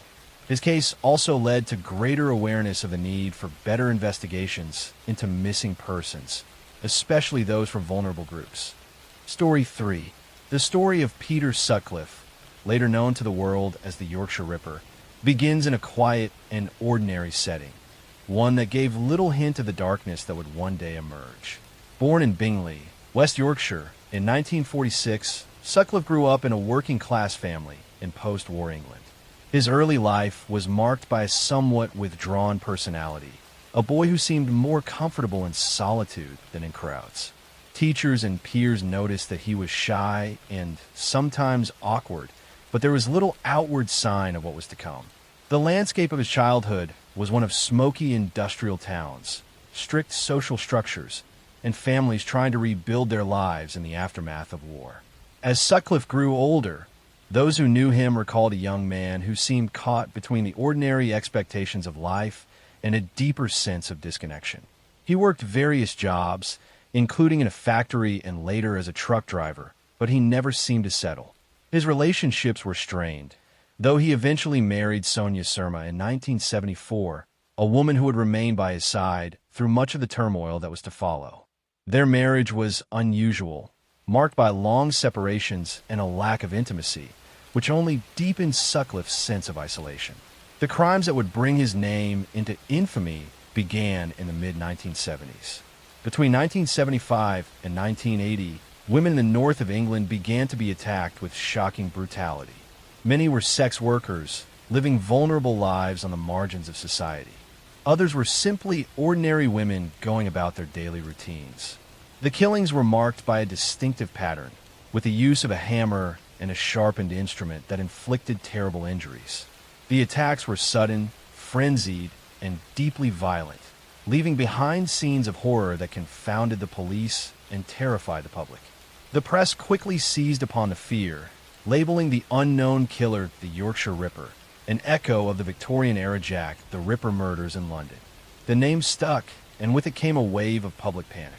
His case also led to greater awareness of the need for better investigations into missing persons, especially those from vulnerable groups. Story 3. The story of Peter Sutcliffe, later known to the world as the Yorkshire Ripper, begins in a quiet and ordinary setting, one that gave little hint of the darkness that would one day emerge. Born in Bingley, West Yorkshire, in 1946, Sutcliffe grew up in a working-class family in post-war England. His early life was marked by a somewhat withdrawn personality, a boy who seemed more comfortable in solitude than in crowds. Teachers and peers noticed that he was shy and sometimes awkward, but there was little outward sign of what was to come. The landscape of his childhood was one of smoky industrial towns, strict social structures, and families trying to rebuild their lives in the aftermath of war. As Sutcliffe grew older, Those who knew him recalled a young man who seemed caught between the ordinary expectations of life and a deeper sense of disconnection. He worked various jobs, including in a factory and later as a truck driver, but he never seemed to settle. His relationships were strained, though he eventually married Sonia Surma in 1974, a woman who would remain by his side through much of the turmoil that was to follow. Their marriage was unusual, marked by long separations and a lack of intimacy, which only deepened Sutcliffe's sense of isolation. The crimes that would bring his name into infamy began in the mid-1970s. Between 1975 and 1980, women in the north of England began to be attacked with shocking brutality. Many were sex workers, living vulnerable lives on the margins of society. Others were simply ordinary women going about their daily routines. The killings were marked by a distinctive pattern, with the use of a hammer and a sharpened instrument that inflicted terrible injuries. The attacks were sudden, frenzied, and deeply violent, leaving behind scenes of horror that confounded the police and terrified the public. The press quickly seized upon the fear, labeling the unknown killer the Yorkshire Ripper, an echo of the Victorian-era Jack the Ripper murders in London. The name stuck, and with it came a wave of public panic.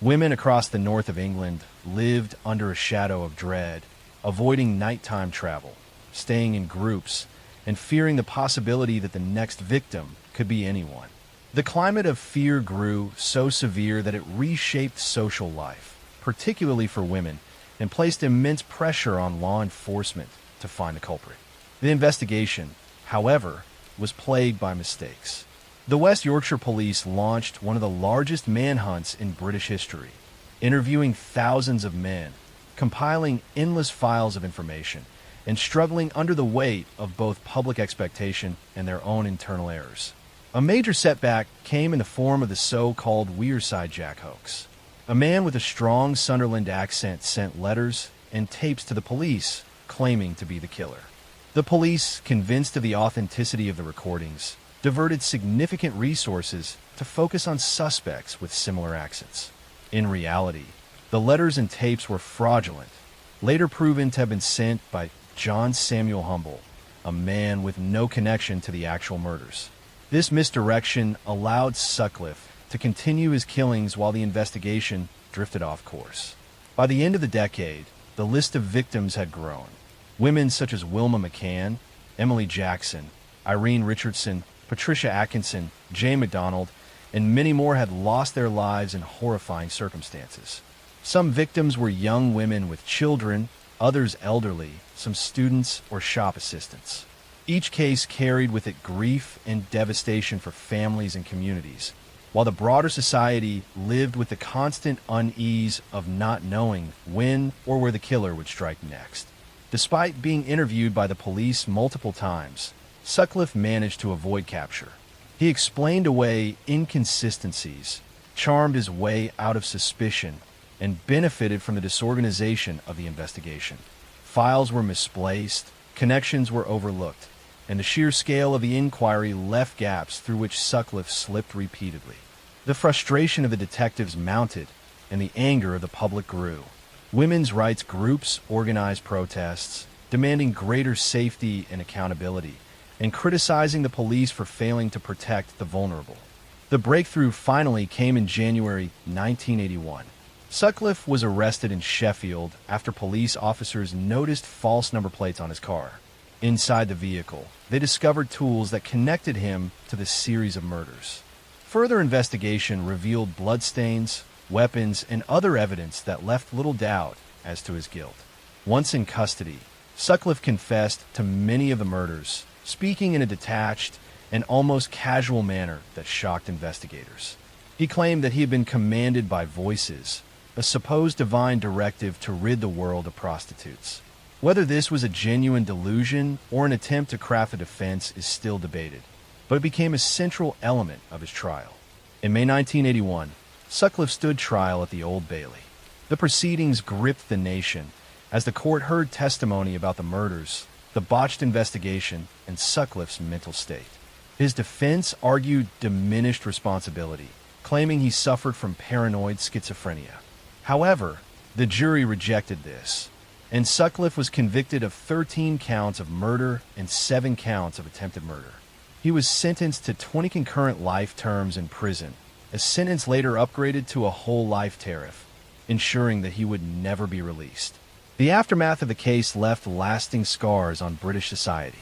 Women across the north of England lived under a shadow of dread, avoiding nighttime travel, staying in groups, and fearing the possibility that the next victim could be anyone. The climate of fear grew so severe that it reshaped social life, particularly for women, and placed immense pressure on law enforcement to find the culprit. The investigation, however, was plagued by mistakes. The West Yorkshire Police launched one of the largest manhunts in British history, interviewing thousands of men, compiling endless files of information, and struggling under the weight of both public expectation and their own internal errors. A major setback came in the form of the so-called Wearside Jack hoax. A man with a strong Sunderland accent sent letters and tapes to the police claiming to be the killer. The police, convinced of the authenticity of the recordings, diverted significant resources to focus on suspects with similar accents. In reality, the letters and tapes were fraudulent, later proven to have been sent by John Samuel Humble, a man with no connection to the actual murders. This misdirection allowed Sutcliffe to continue his killings while the investigation drifted off course. By the end of the decade, the list of victims had grown. Women such as Wilma McCann, Emily Jackson, Irene Richardson, Patricia Atkinson, Jane MacDonald, and many more had lost their lives in horrifying circumstances. Some victims were young women with children, others elderly, some students or shop assistants. Each case carried with it grief and devastation for families and communities, while the broader society lived with the constant unease of not knowing when or where the killer would strike next. Despite being interviewed by the police multiple times, Sutcliffe managed to avoid capture. He explained away inconsistencies, charmed his way out of suspicion, and benefited from the disorganization of the investigation. Files were misplaced, connections were overlooked, and the sheer scale of the inquiry left gaps through which Sutcliffe slipped repeatedly. The frustration of the detectives mounted, and the anger of the public grew. Women's rights groups organized protests, demanding greater safety and accountability, and criticizing the police for failing to protect the vulnerable. The breakthrough finally came in January 1981. Sutcliffe was arrested in Sheffield after police officers noticed false number plates on his car. Inside the vehicle, they discovered tools that connected him to the series of murders. Further investigation revealed bloodstains, weapons, and other evidence that left little doubt as to his guilt. Once in custody, Sutcliffe confessed to many of the murders, speaking in a detached and almost casual manner that shocked investigators. He claimed that he had been commanded by voices, a supposed divine directive to rid the world of prostitutes. Whether this was a genuine delusion or an attempt to craft a defense is still debated, but it became a central element of his trial. In May 1981, Sutcliffe stood trial at the Old Bailey. The proceedings gripped the nation as the court heard testimony about the murders, the botched investigation, and Sutcliffe's mental state. His defense argued diminished responsibility, claiming he suffered from paranoid schizophrenia. However, the jury rejected this, and Sutcliffe was convicted of 13 counts of murder and 7 counts of attempted murder. He was sentenced to 20 concurrent life terms in prison, a sentence later upgraded to a whole life tariff, ensuring that he would never be released. The aftermath of the case left lasting scars on British society.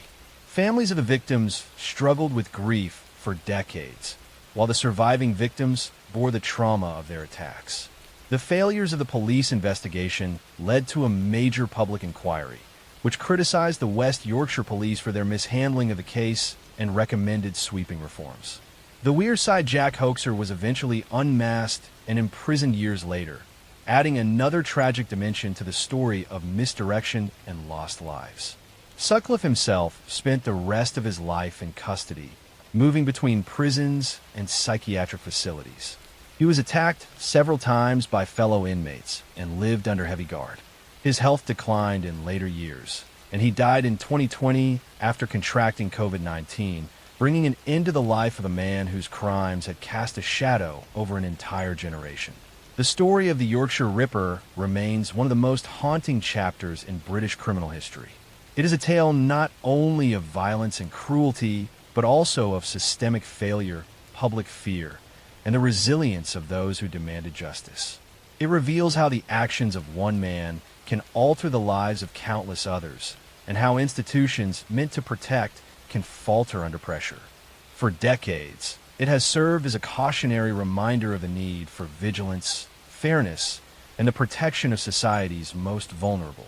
Families of the victims struggled with grief for decades, while the surviving victims bore the trauma of their attacks. The failures of the police investigation led to a major public inquiry, which criticized the West Yorkshire police for their mishandling of the case and recommended sweeping reforms. The Wearside Jack hoaxer was eventually unmasked and imprisoned years later, adding another tragic dimension to the story of misdirection and lost lives. Sutcliffe himself spent the rest of his life in custody, moving between prisons and psychiatric facilities. He was attacked several times by fellow inmates and lived under heavy guard. His health declined in later years, and he died in 2020 after contracting COVID-19, bringing an end to the life of a man whose crimes had cast a shadow over an entire generation. The story of the Yorkshire Ripper remains one of the most haunting chapters in British criminal history. It is a tale not only of violence and cruelty, but also of systemic failure, public fear, and the resilience of those who demanded justice. It reveals how the actions of one man can alter the lives of countless others, and how institutions meant to protect can falter under pressure. For decades, it has served as a cautionary reminder of the need for vigilance, fairness, and the protection of society's most vulnerable.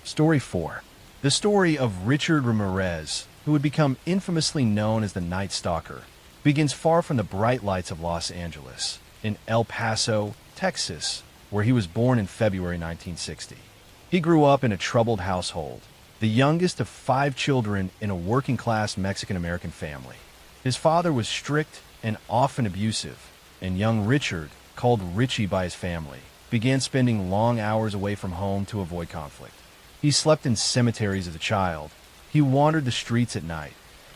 Story 4. The story of Richard Ramirez, who would become infamously known as the Night Stalker, begins far from the bright lights of Los Angeles, in El Paso, Texas, where he was born in February 1960. He grew up in a troubled household, the youngest of 5 children in a working-class Mexican-American family. His father was strict and often abusive, and young Richard, called Richie by his family, began spending long hours away from home to avoid conflict. He slept in cemeteries as a child, he wandered the streets at night,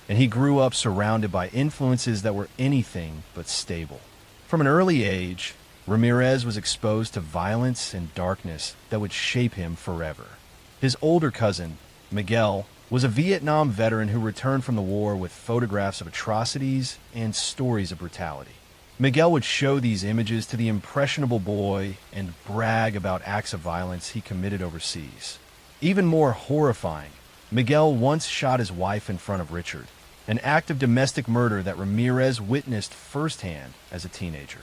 and he grew up surrounded by influences that were anything but stable. From an early age, Ramirez was exposed to violence and darkness that would shape him forever. His older cousin, Miguel, was a Vietnam veteran who returned from the war with photographs of atrocities and stories of brutality. Miguel would show these images to the impressionable boy and brag about acts of violence he committed overseas. Even more horrifying, Miguel once shot his wife in front of Richard, an act of domestic murder that Ramirez witnessed firsthand as a teenager.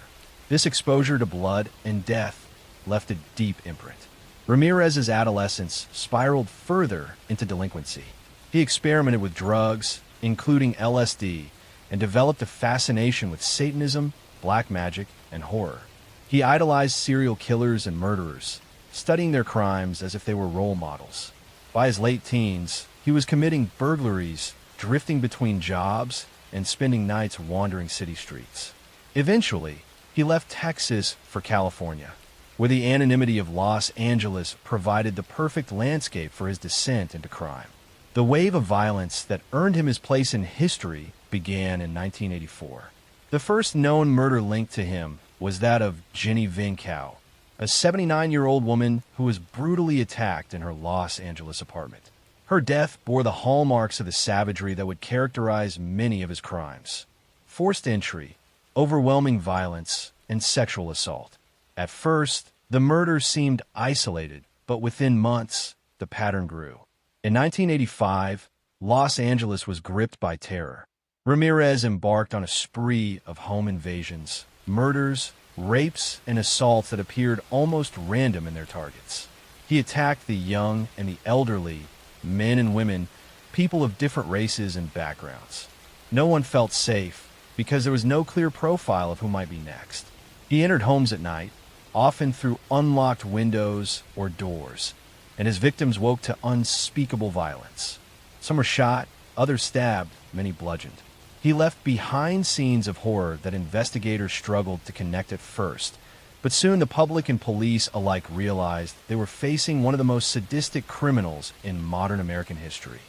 This exposure to blood and death left a deep imprint. Ramirez's adolescence spiraled further into delinquency. He experimented with drugs, including LSD, and developed a fascination with Satanism, black magic, and horror. He idolized serial killers and murderers, studying their crimes as if they were role models. By his late teens, he was committing burglaries, drifting between jobs, and spending nights wandering city streets. Eventually, he left Texas for California, where the anonymity of Los Angeles provided the perfect landscape for his descent into crime. The wave of violence that earned him his place in history began in 1984. The first known murder linked to him was that of Jenny Vincow, a 79-year-old woman who was brutally attacked in her Los Angeles apartment. Her death bore the hallmarks of the savagery that would characterize many of his crimes: forced entry, overwhelming violence, and sexual assault. At first, the murder seemed isolated, but within months, the pattern grew. In 1985, Los Angeles was gripped by terror. Ramirez embarked on a spree of home invasions, murders, rapes, and assaults that appeared almost random in their targets. He attacked the young and the elderly, men and women, people of different races and backgrounds. No one felt safe because there was no clear profile of who might be next. He entered homes at night, often through unlocked windows or doors, and his victims woke to unspeakable violence. Some were shot, others stabbed, many bludgeoned. He left behind scenes of horror that investigators struggled to connect at first, but soon the public and police alike realized they were facing one of the most sadistic criminals in modern American history.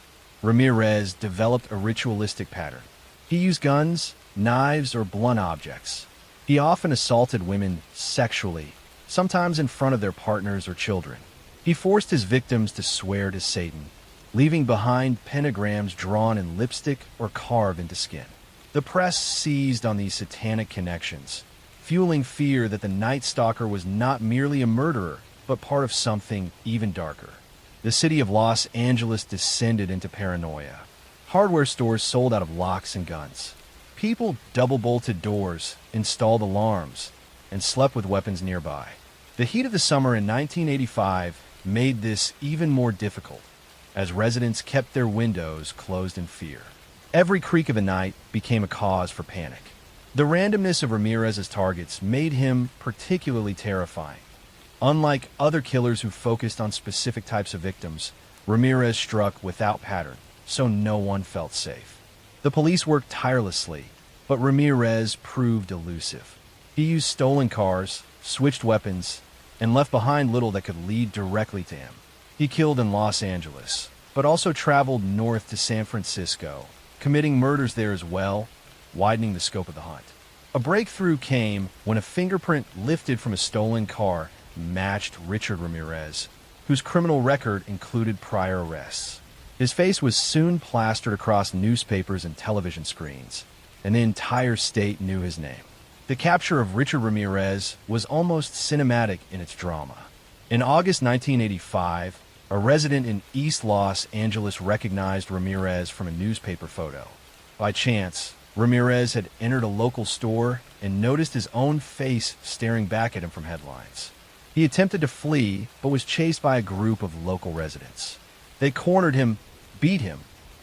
Ramirez developed a ritualistic pattern. He used guns, knives, or blunt objects. He often assaulted women sexually, sometimes in front of their partners or children. He forced his victims to swear to Satan, leaving behind pentagrams drawn in lipstick or carved into skin. The press seized on these satanic connections, fueling fear that the Night Stalker was not merely a murderer, but part of something even darker. The city of Los Angeles descended into paranoia. Hardware stores sold out of locks and guns. People double-bolted doors, installed alarms, and slept with weapons nearby. The heat of the summer in 1985 made this even more difficult, as residents kept their windows closed in fear. Every creak of the night became a cause for panic. The randomness of Ramirez's targets made him particularly terrifying. Unlike other killers who focused on specific types of victims, Ramirez struck without pattern, so no one felt safe. The police worked tirelessly, but Ramirez proved elusive. He used stolen cars, switched weapons, and left behind little that could lead directly to him. He killed in Los Angeles, but also traveled north to San Francisco, committing murders there as well, widening the scope of the hunt. A breakthrough came when a fingerprint lifted from a stolen car matched Richard Ramirez, whose criminal record included prior arrests. His face was soon plastered across newspapers and television screens, and the entire state knew his name. The capture of Richard Ramirez was almost cinematic in its drama. In August 1985, a resident in East Los Angeles recognized Ramirez from a newspaper photo. By chance, Ramirez had entered a local store and noticed his own face staring back at him from headlines. He attempted to flee, but was chased by a group of local residents. They cornered him, beat him,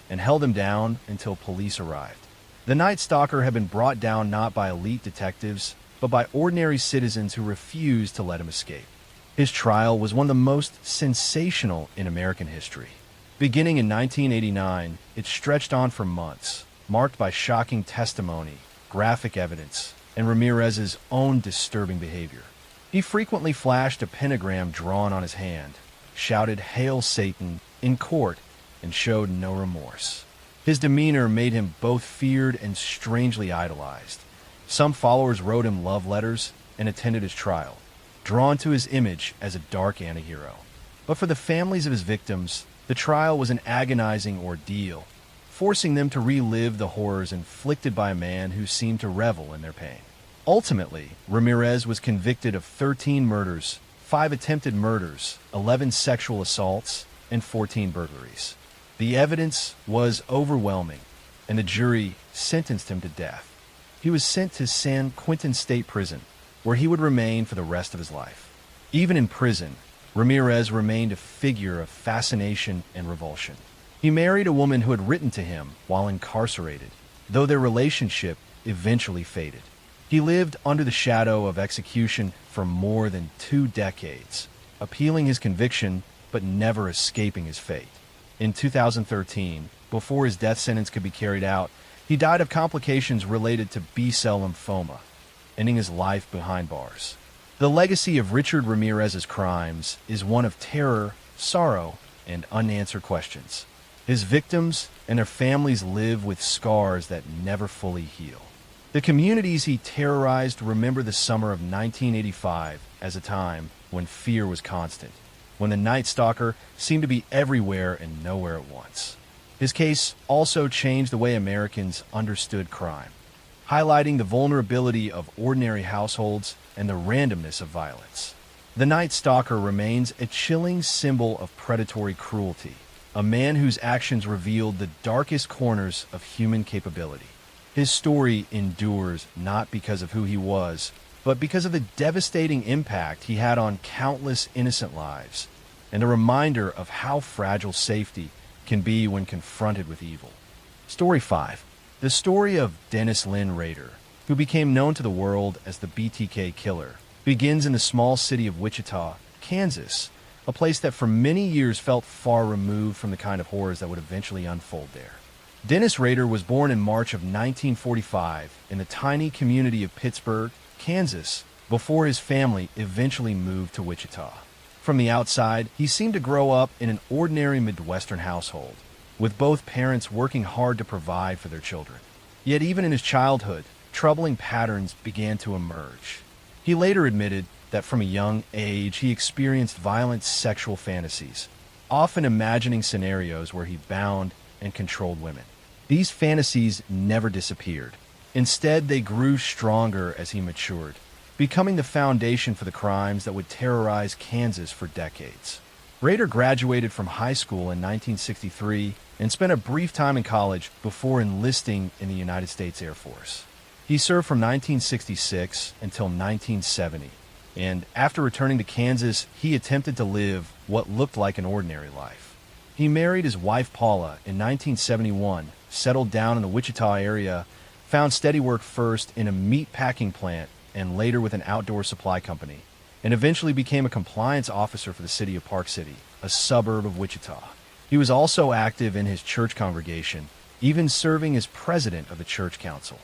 and held him down until police arrived. The Night Stalker had been brought down not by elite detectives, but by ordinary citizens who refused to let him escape. His trial was one of the most sensational in American history. Beginning in 1989, it stretched on for months, marked by shocking testimony, graphic evidence, and Ramirez's own disturbing behavior. He frequently flashed a pentagram drawn on his hand, shouted "Hail Satan" in court, and showed no remorse. His demeanor made him both feared and strangely idolized. Some followers wrote him love letters and attended his trial, drawn to his image as a dark antihero. But for the families of his victims, the trial was an agonizing ordeal, forcing them to relive the horrors inflicted by a man who seemed to revel in their pain. Ultimately, Ramirez was convicted of 13 murders, 5 attempted murders, 11 sexual assaults, and 14 burglaries. The evidence was overwhelming, and the jury sentenced him to death. He was sent to San Quentin State Prison, where he would remain for the rest of his life. Even in prison, Ramirez remained a figure of fascination and revulsion. He married a woman who had written to him while incarcerated, though their relationship eventually faded. He lived under the shadow of execution for more than 2 decades, appealing his conviction but never escaping his fate. In 2013, before his death sentence could be carried out, he died of complications related to B-cell lymphoma, ending his life behind bars. The legacy of Richard Ramirez's crimes is one of terror, sorrow, and unanswered questions. His victims and their families live with scars that never fully heal. The communities he terrorized remember the summer of 1985 as a time when fear was constant, when the Night Stalker seemed to be everywhere and nowhere at once. His case also changed the way Americans understood crime, highlighting the vulnerability of ordinary households and the randomness of violence. The Night Stalker remains a chilling symbol of predatory cruelty, a man whose actions revealed the darkest corners of human capability. His story endures not because of who he was, but because of the devastating impact he had on countless innocent lives, and a reminder of how fragile safety can be when confronted with evil. Story 5. The story of Dennis Lynn Rader, who became known to the world as the BTK Killer, begins in the small city of Wichita, Kansas, a place that for many years felt far removed from the kind of horrors that would eventually unfold there. Dennis Rader was born in March of 1945 in the tiny community of Pittsburgh, Kansas, before his family eventually moved to Wichita. From the outside, he seemed to grow up in an ordinary Midwestern household, with both parents working hard to provide for their children. Yet even in his childhood, troubling patterns began to emerge. He later admitted that from a young age he experienced violent sexual fantasies, often imagining scenarios where he bound and controlled women. These fantasies never disappeared. Instead, they grew stronger as he matured, becoming the foundation for the crimes that would terrorize Kansas for decades. Rader graduated from high school in 1963 and spent a brief time in college before enlisting in the United States Air Force. He served from 1966 until 1970, and after returning to Kansas, he attempted to live what looked like an ordinary life. He married his wife Paula in 1971, settled down in the Wichita area, found steady work first in a meat packing plant and later with an outdoor supply company, and eventually became a compliance officer for the city of Park City, a suburb of Wichita. He was also active in his church congregation, even serving as president of the church council.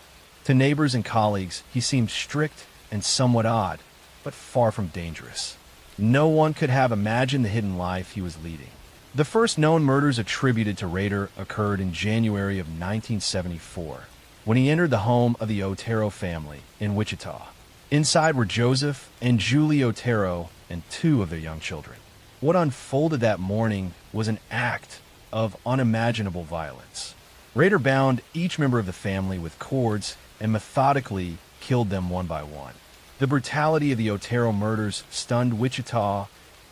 To neighbors and colleagues, he seemed strict and somewhat odd, but far from dangerous. No one could have imagined the hidden life he was leading. The first known murders attributed to Rader occurred in January of 1974, when he entered the home of the Otero family in Wichita. Inside were Joseph and Julie Otero and two of their young children. What unfolded that morning was an act of unimaginable violence. Rader bound each member of the family with cords and methodically killed them one by one. The brutality of the Otero murders stunned Wichita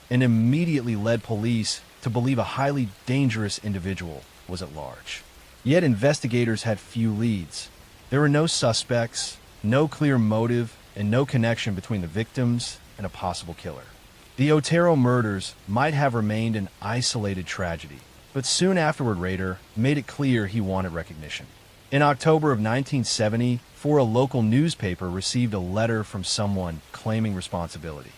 and immediately led police to believe a highly dangerous individual was at large. Yet investigators had few leads. There were no suspects, no clear motive, and no connection between the victims and a possible killer. The Otero murders might have remained an isolated tragedy, but soon afterward Rader made it clear he wanted recognition. In October of 1970, a local newspaper received a letter from someone claiming responsibility.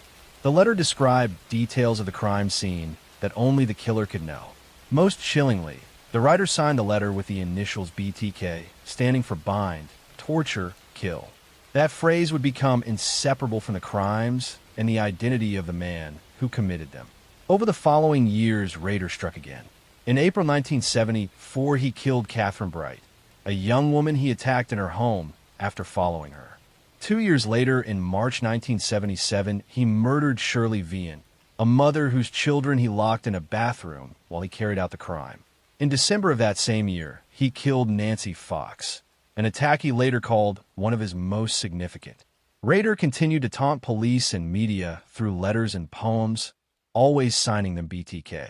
The letter described details of the crime scene that only the killer could know. Most chillingly, the writer signed the letter with the initials BTK, standing for bind, torture, kill. That phrase would become inseparable from the crimes and the identity of the man who committed them. Over the following years, Rader struck again. In April 1974, he killed Catherine Bright, a young woman he attacked in her home after following her. 2 years later, in March 1977, he murdered Shirley Vian, a mother whose children he locked in a bathroom while he carried out the crime. In December of that same year, he killed Nancy Fox, an attack he later called one of his most significant. Rader continued to taunt police and media through letters and poems, always signing them BTK.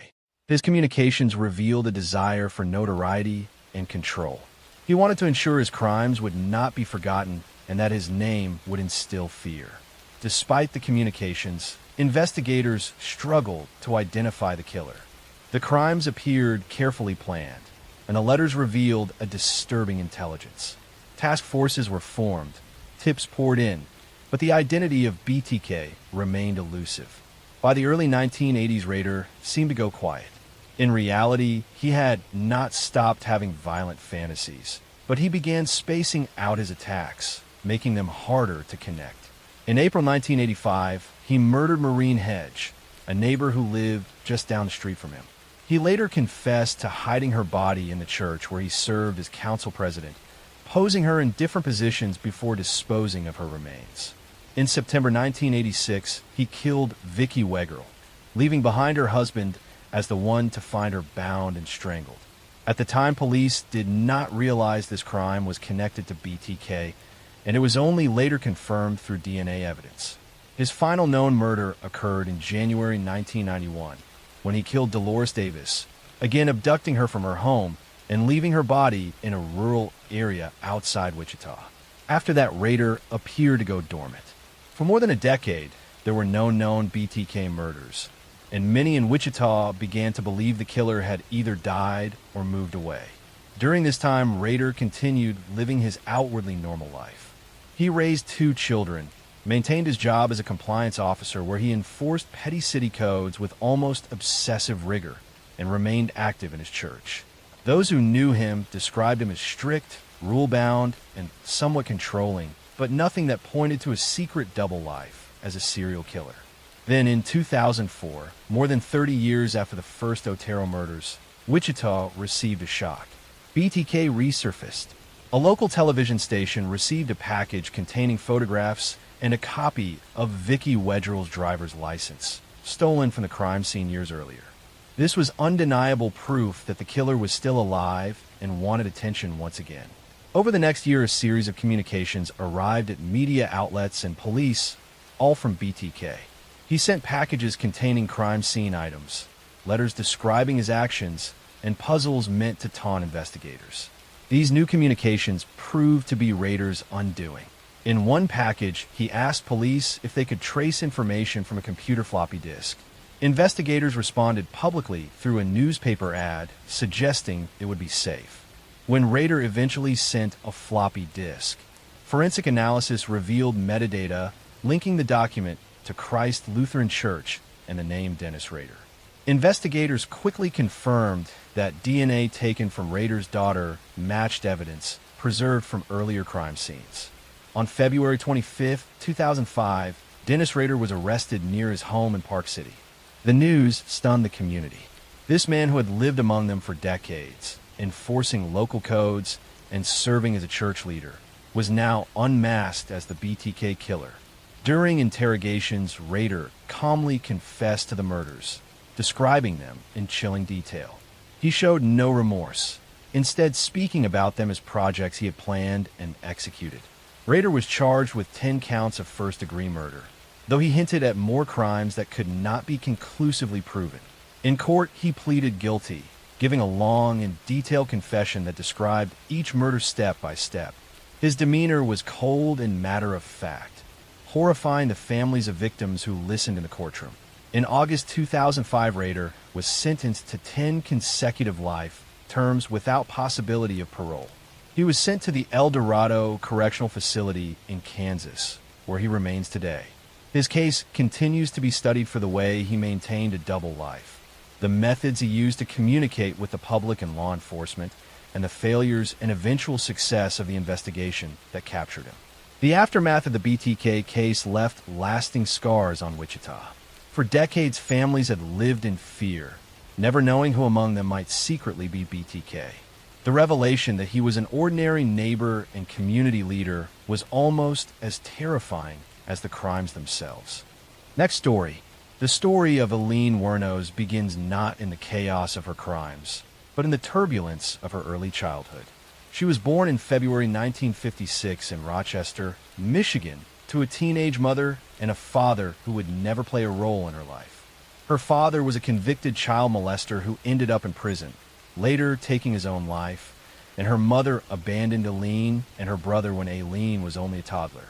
His communications revealed a desire for notoriety and control. He wanted to ensure his crimes would not be forgotten and that his name would instill fear. Despite the communications, investigators struggled to identify the killer. The crimes appeared carefully planned, and the letters revealed a disturbing intelligence. Task forces were formed, tips poured in, but the identity of BTK remained elusive. By the early 1980s, Rader seemed to go quiet. In reality, he had not stopped having violent fantasies, but he began spacing out his attacks, making them harder to connect. In April 1985, he murdered Maureen Hedge, a neighbor who lived just down the street from him. He later confessed to hiding her body in the church where he served as council president, posing her in different positions before disposing of her remains. In September 1986, he killed Vicki Wegerle, leaving behind her husband as the one to find her bound and strangled. At the time, police did not realize this crime was connected to BTK, and it was only later confirmed through DNA evidence. His final known murder occurred in January 1991, when he killed Dolores Davis, again abducting her from her home and leaving her body in a rural area outside Wichita. After that, Rader appeared to go dormant. For more than a decade, there were no known BTK murders, and many in Wichita began to believe the killer had either died or moved away. During this time, Rader continued living his outwardly normal life. He raised 2 children, maintained his job as a compliance officer where he enforced petty city codes with almost obsessive rigor, and remained active in his church. Those who knew him described him as strict, rule-bound, and somewhat controlling, but nothing that pointed to a secret double life as a serial killer. Then in 2004, more than 30 years after the first Otero murders, Wichita received a shock. BTK resurfaced. A local television station received a package containing photographs and a copy of Vicky Wedrell's driver's license, stolen from the crime scene years earlier. This was undeniable proof that the killer was still alive and wanted attention once again. Over the next year, a series of communications arrived at media outlets and police, all from BTK. He sent packages containing crime scene items, letters describing his actions, and puzzles meant to taunt investigators. These new communications proved to be Rader's undoing. In one package, he asked police if they could trace information from a computer floppy disk. Investigators responded publicly through a newspaper ad suggesting it would be safe. When Rader eventually sent a floppy disk, forensic analysis revealed metadata linking the document to Christ Lutheran Church and the name Dennis Rader. Investigators quickly confirmed that DNA taken from Rader's daughter matched evidence preserved from earlier crime scenes. On February 25, 2005, Dennis Rader was arrested near his home in Park City. The news stunned the community. This man who had lived among them for decades, enforcing local codes and serving as a church leader, was now unmasked as the BTK killer. During interrogations, Rader calmly confessed to the murders, describing them in chilling detail. He showed no remorse, instead speaking about them as projects he had planned and executed. Rader was charged with 10 counts of first-degree murder, though he hinted at more crimes that could not be conclusively proven. In court, he pleaded guilty, giving a long and detailed confession that described each murder step by step. His demeanor was cold and matter-of-fact, horrifying the families of victims who listened in the courtroom. In August 2005, Rader was sentenced to 10 consecutive life terms without possibility of parole. He was sent to the El Dorado Correctional Facility in Kansas, where he remains today. His case continues to be studied for the way he maintained a double life, the methods he used to communicate with the public and law enforcement, and the failures and eventual success of the investigation that captured him. The aftermath of the BTK case left lasting scars on Wichita. For decades, families had lived in fear, never knowing who among them might secretly be BTK. The revelation that he was an ordinary neighbor and community leader was almost as terrifying as the crimes themselves. Next story. The story of Eileen Wuornos begins not in the chaos of her crimes, but in the turbulence of her early childhood. She was born in February 1956 in Rochester, Michigan, to a teenage mother and a father who would never play a role in her life. Her father was a convicted child molester who ended up in prison, later taking his own life, and her mother abandoned Eileen and her brother when Eileen was only a toddler.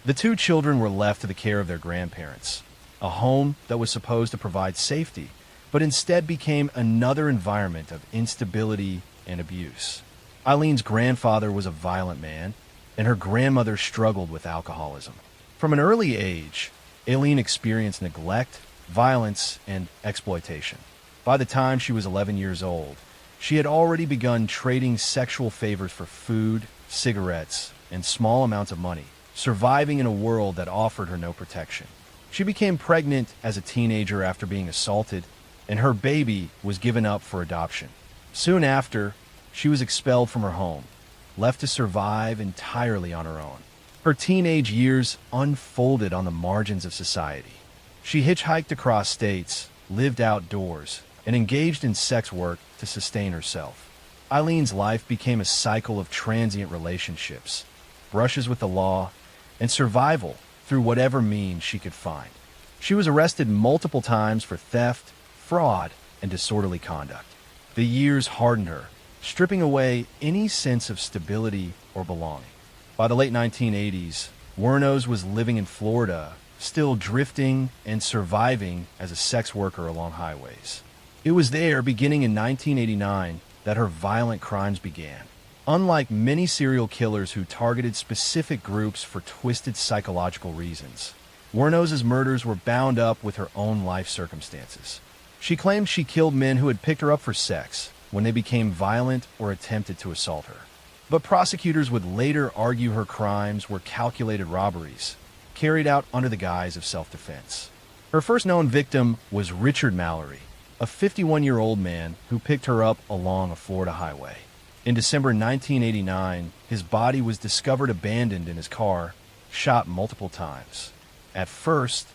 The two children were left to the care of their grandparents, a home that was supposed to provide safety, but instead became another environment of instability and abuse. Eileen's grandfather was a violent man, and her grandmother struggled with alcoholism. From an early age, Eileen experienced neglect, violence, and exploitation. By the time she was 11 years old, she had already begun trading sexual favors for food, cigarettes, and small amounts of money, surviving in a world that offered her no protection. She became pregnant as a teenager after being assaulted, and her baby was given up for adoption. Soon after, she was expelled from her home, left to survive entirely on her own. Her teenage years unfolded on the margins of society. She hitchhiked across states, lived outdoors, and engaged in sex work to sustain herself. Eileen's life became a cycle of transient relationships, brushes with the law, and survival through whatever means she could find. She was arrested multiple times for theft, fraud, and disorderly conduct. The years hardened her, stripping away any sense of stability or belonging. By the late 1980s, Wuornos was living in Florida, still drifting and surviving as a sex worker along highways. It was there, beginning in 1989, that her violent crimes began. Unlike many serial killers who targeted specific groups for twisted psychological reasons, Wuornos' murders were bound up with her own life circumstances. She claimed she killed men who had picked her up for sex when they became violent or attempted to assault her. But prosecutors would later argue her crimes were calculated robberies, carried out under the guise of self-defense. Her first known victim was Richard Mallory, a 51-year-old man who picked her up along a Florida highway. In December 1989, his body was discovered abandoned in his car, shot multiple times. At first,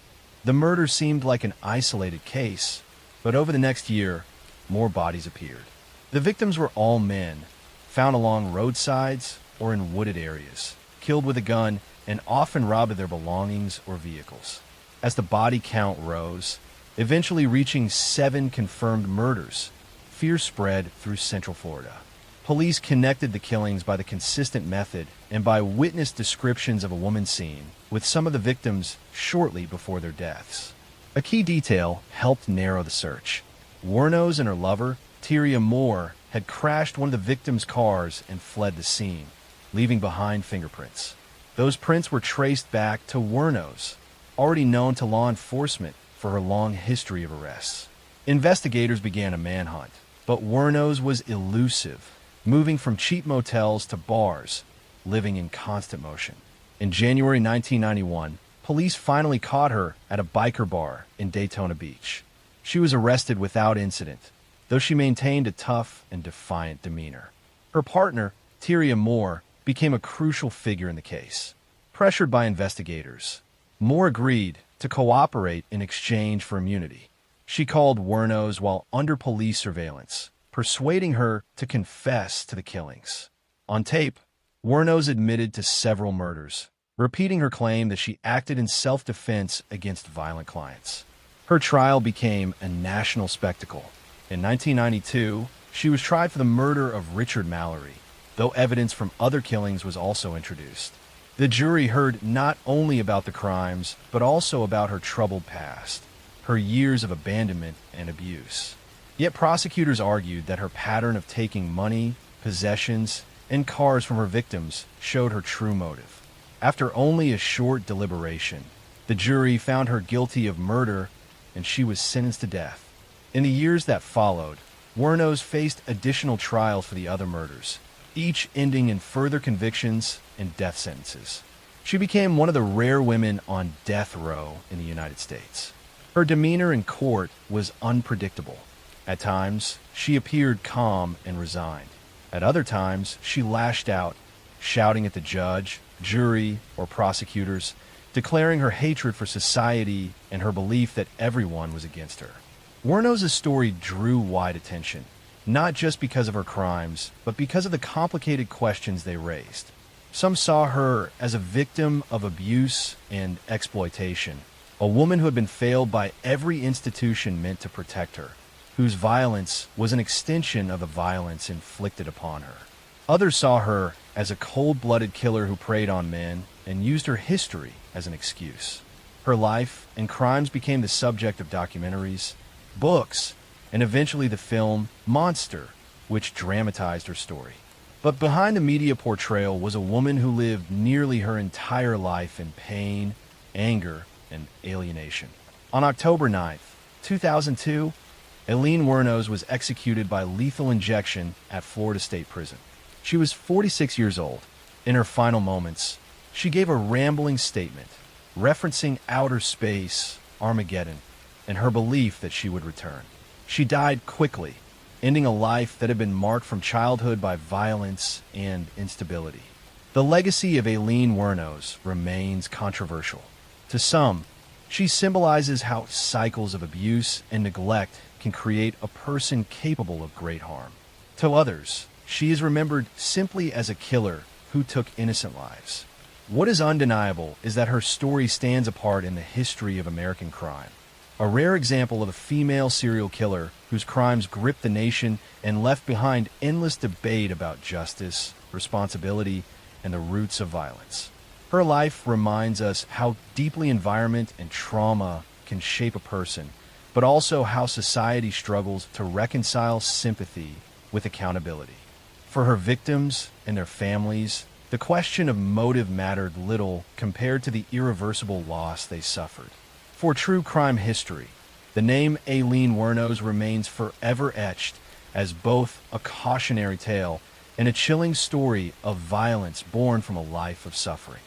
the murder seemed like an isolated case, but over the next year, more bodies appeared. The victims were all men, found along roadsides or in wooded areas, killed with a gun, and often robbed of their belongings or vehicles. As the body count rose, eventually reaching 7 confirmed murders, fear spread through Central Florida. Police connected the killings by the consistent method and by witness descriptions of a woman seen with some of the victims shortly before their deaths. A key detail helped narrow the search. Wuornos and her lover, Tyria Moore, had crashed one of the victims' cars and fled the scene, leaving behind fingerprints. Those prints were traced back to Wuornos, already known to law enforcement for her long history of arrests. Investigators began a manhunt, but Wuornos was elusive, moving from cheap motels to bars, living in constant motion. In January 1991, police finally caught her at a biker bar in Daytona Beach. She was arrested without incident, though she maintained a tough and defiant demeanor. Her partner, Tyria Moore, became a crucial figure in the case. Pressured by investigators, Moore agreed to cooperate in exchange for immunity. She called Wuornos while under police surveillance, persuading her to confess to the killings. On tape, Wuornos admitted to several murders, repeating her claim that she acted in self-defense against violent clients. Her trial became a national spectacle. In 1992, she was tried for the murder of Richard Mallory, though evidence from other killings was also introduced. The jury heard not only about the crimes, but also about her troubled past, her years of abandonment and abuse. Yet prosecutors argued that her pattern of taking money, possessions, and cars from her victims showed her true motive. After only a short deliberation, the jury found her guilty of murder and she was sentenced to death. In the years that followed, Wuornos faced additional trials for the other murders, each ending in further convictions and death sentences. She became one of the rare women on death row in the United States. Her demeanor in court was unpredictable. At times, she appeared calm and resigned. At other times, she lashed out, shouting at the judge, jury, or prosecutors, declaring her hatred for society and her belief that everyone was against her. Wuornos' story drew wide attention, not just because of her crimes, but because of the complicated questions they raised. Some saw her as a victim of abuse and exploitation, a woman who had been failed by every institution meant to protect her, whose violence was an extension of the violence inflicted upon her. Others saw her as a cold-blooded killer who preyed on men and used her history as an excuse. Her life and crimes became the subject of documentaries, books, and eventually the film Monster, which dramatized her story. But behind the media portrayal was a woman who lived nearly her entire life in pain, anger, and alienation. On October 9th, 2002, Aileen Wuornos was executed by lethal injection at Florida State Prison. She was 46 years old. In her final moments, she gave a rambling statement, referencing outer space, Armageddon, and her belief that she would return. She died quickly, ending a life that had been marked from childhood by violence and instability. The legacy of Aileen Wuornos remains controversial. To some, she symbolizes how cycles of abuse and neglect can create a person capable of great harm. To others, she is remembered simply as a killer who took innocent lives. What is undeniable is that her story stands apart in the history of American crime. A rare example of a female serial killer whose crimes gripped the nation and left behind endless debate about justice, responsibility, and the roots of violence. Her life reminds us how deeply environment and trauma can shape a person, but also how society struggles to reconcile sympathy with accountability. For her victims and their families, the question of motive mattered little compared to the irreversible loss they suffered. For true crime history, the name Aileen Wuornos remains forever etched as both a cautionary tale and a chilling story of violence born from a life of suffering.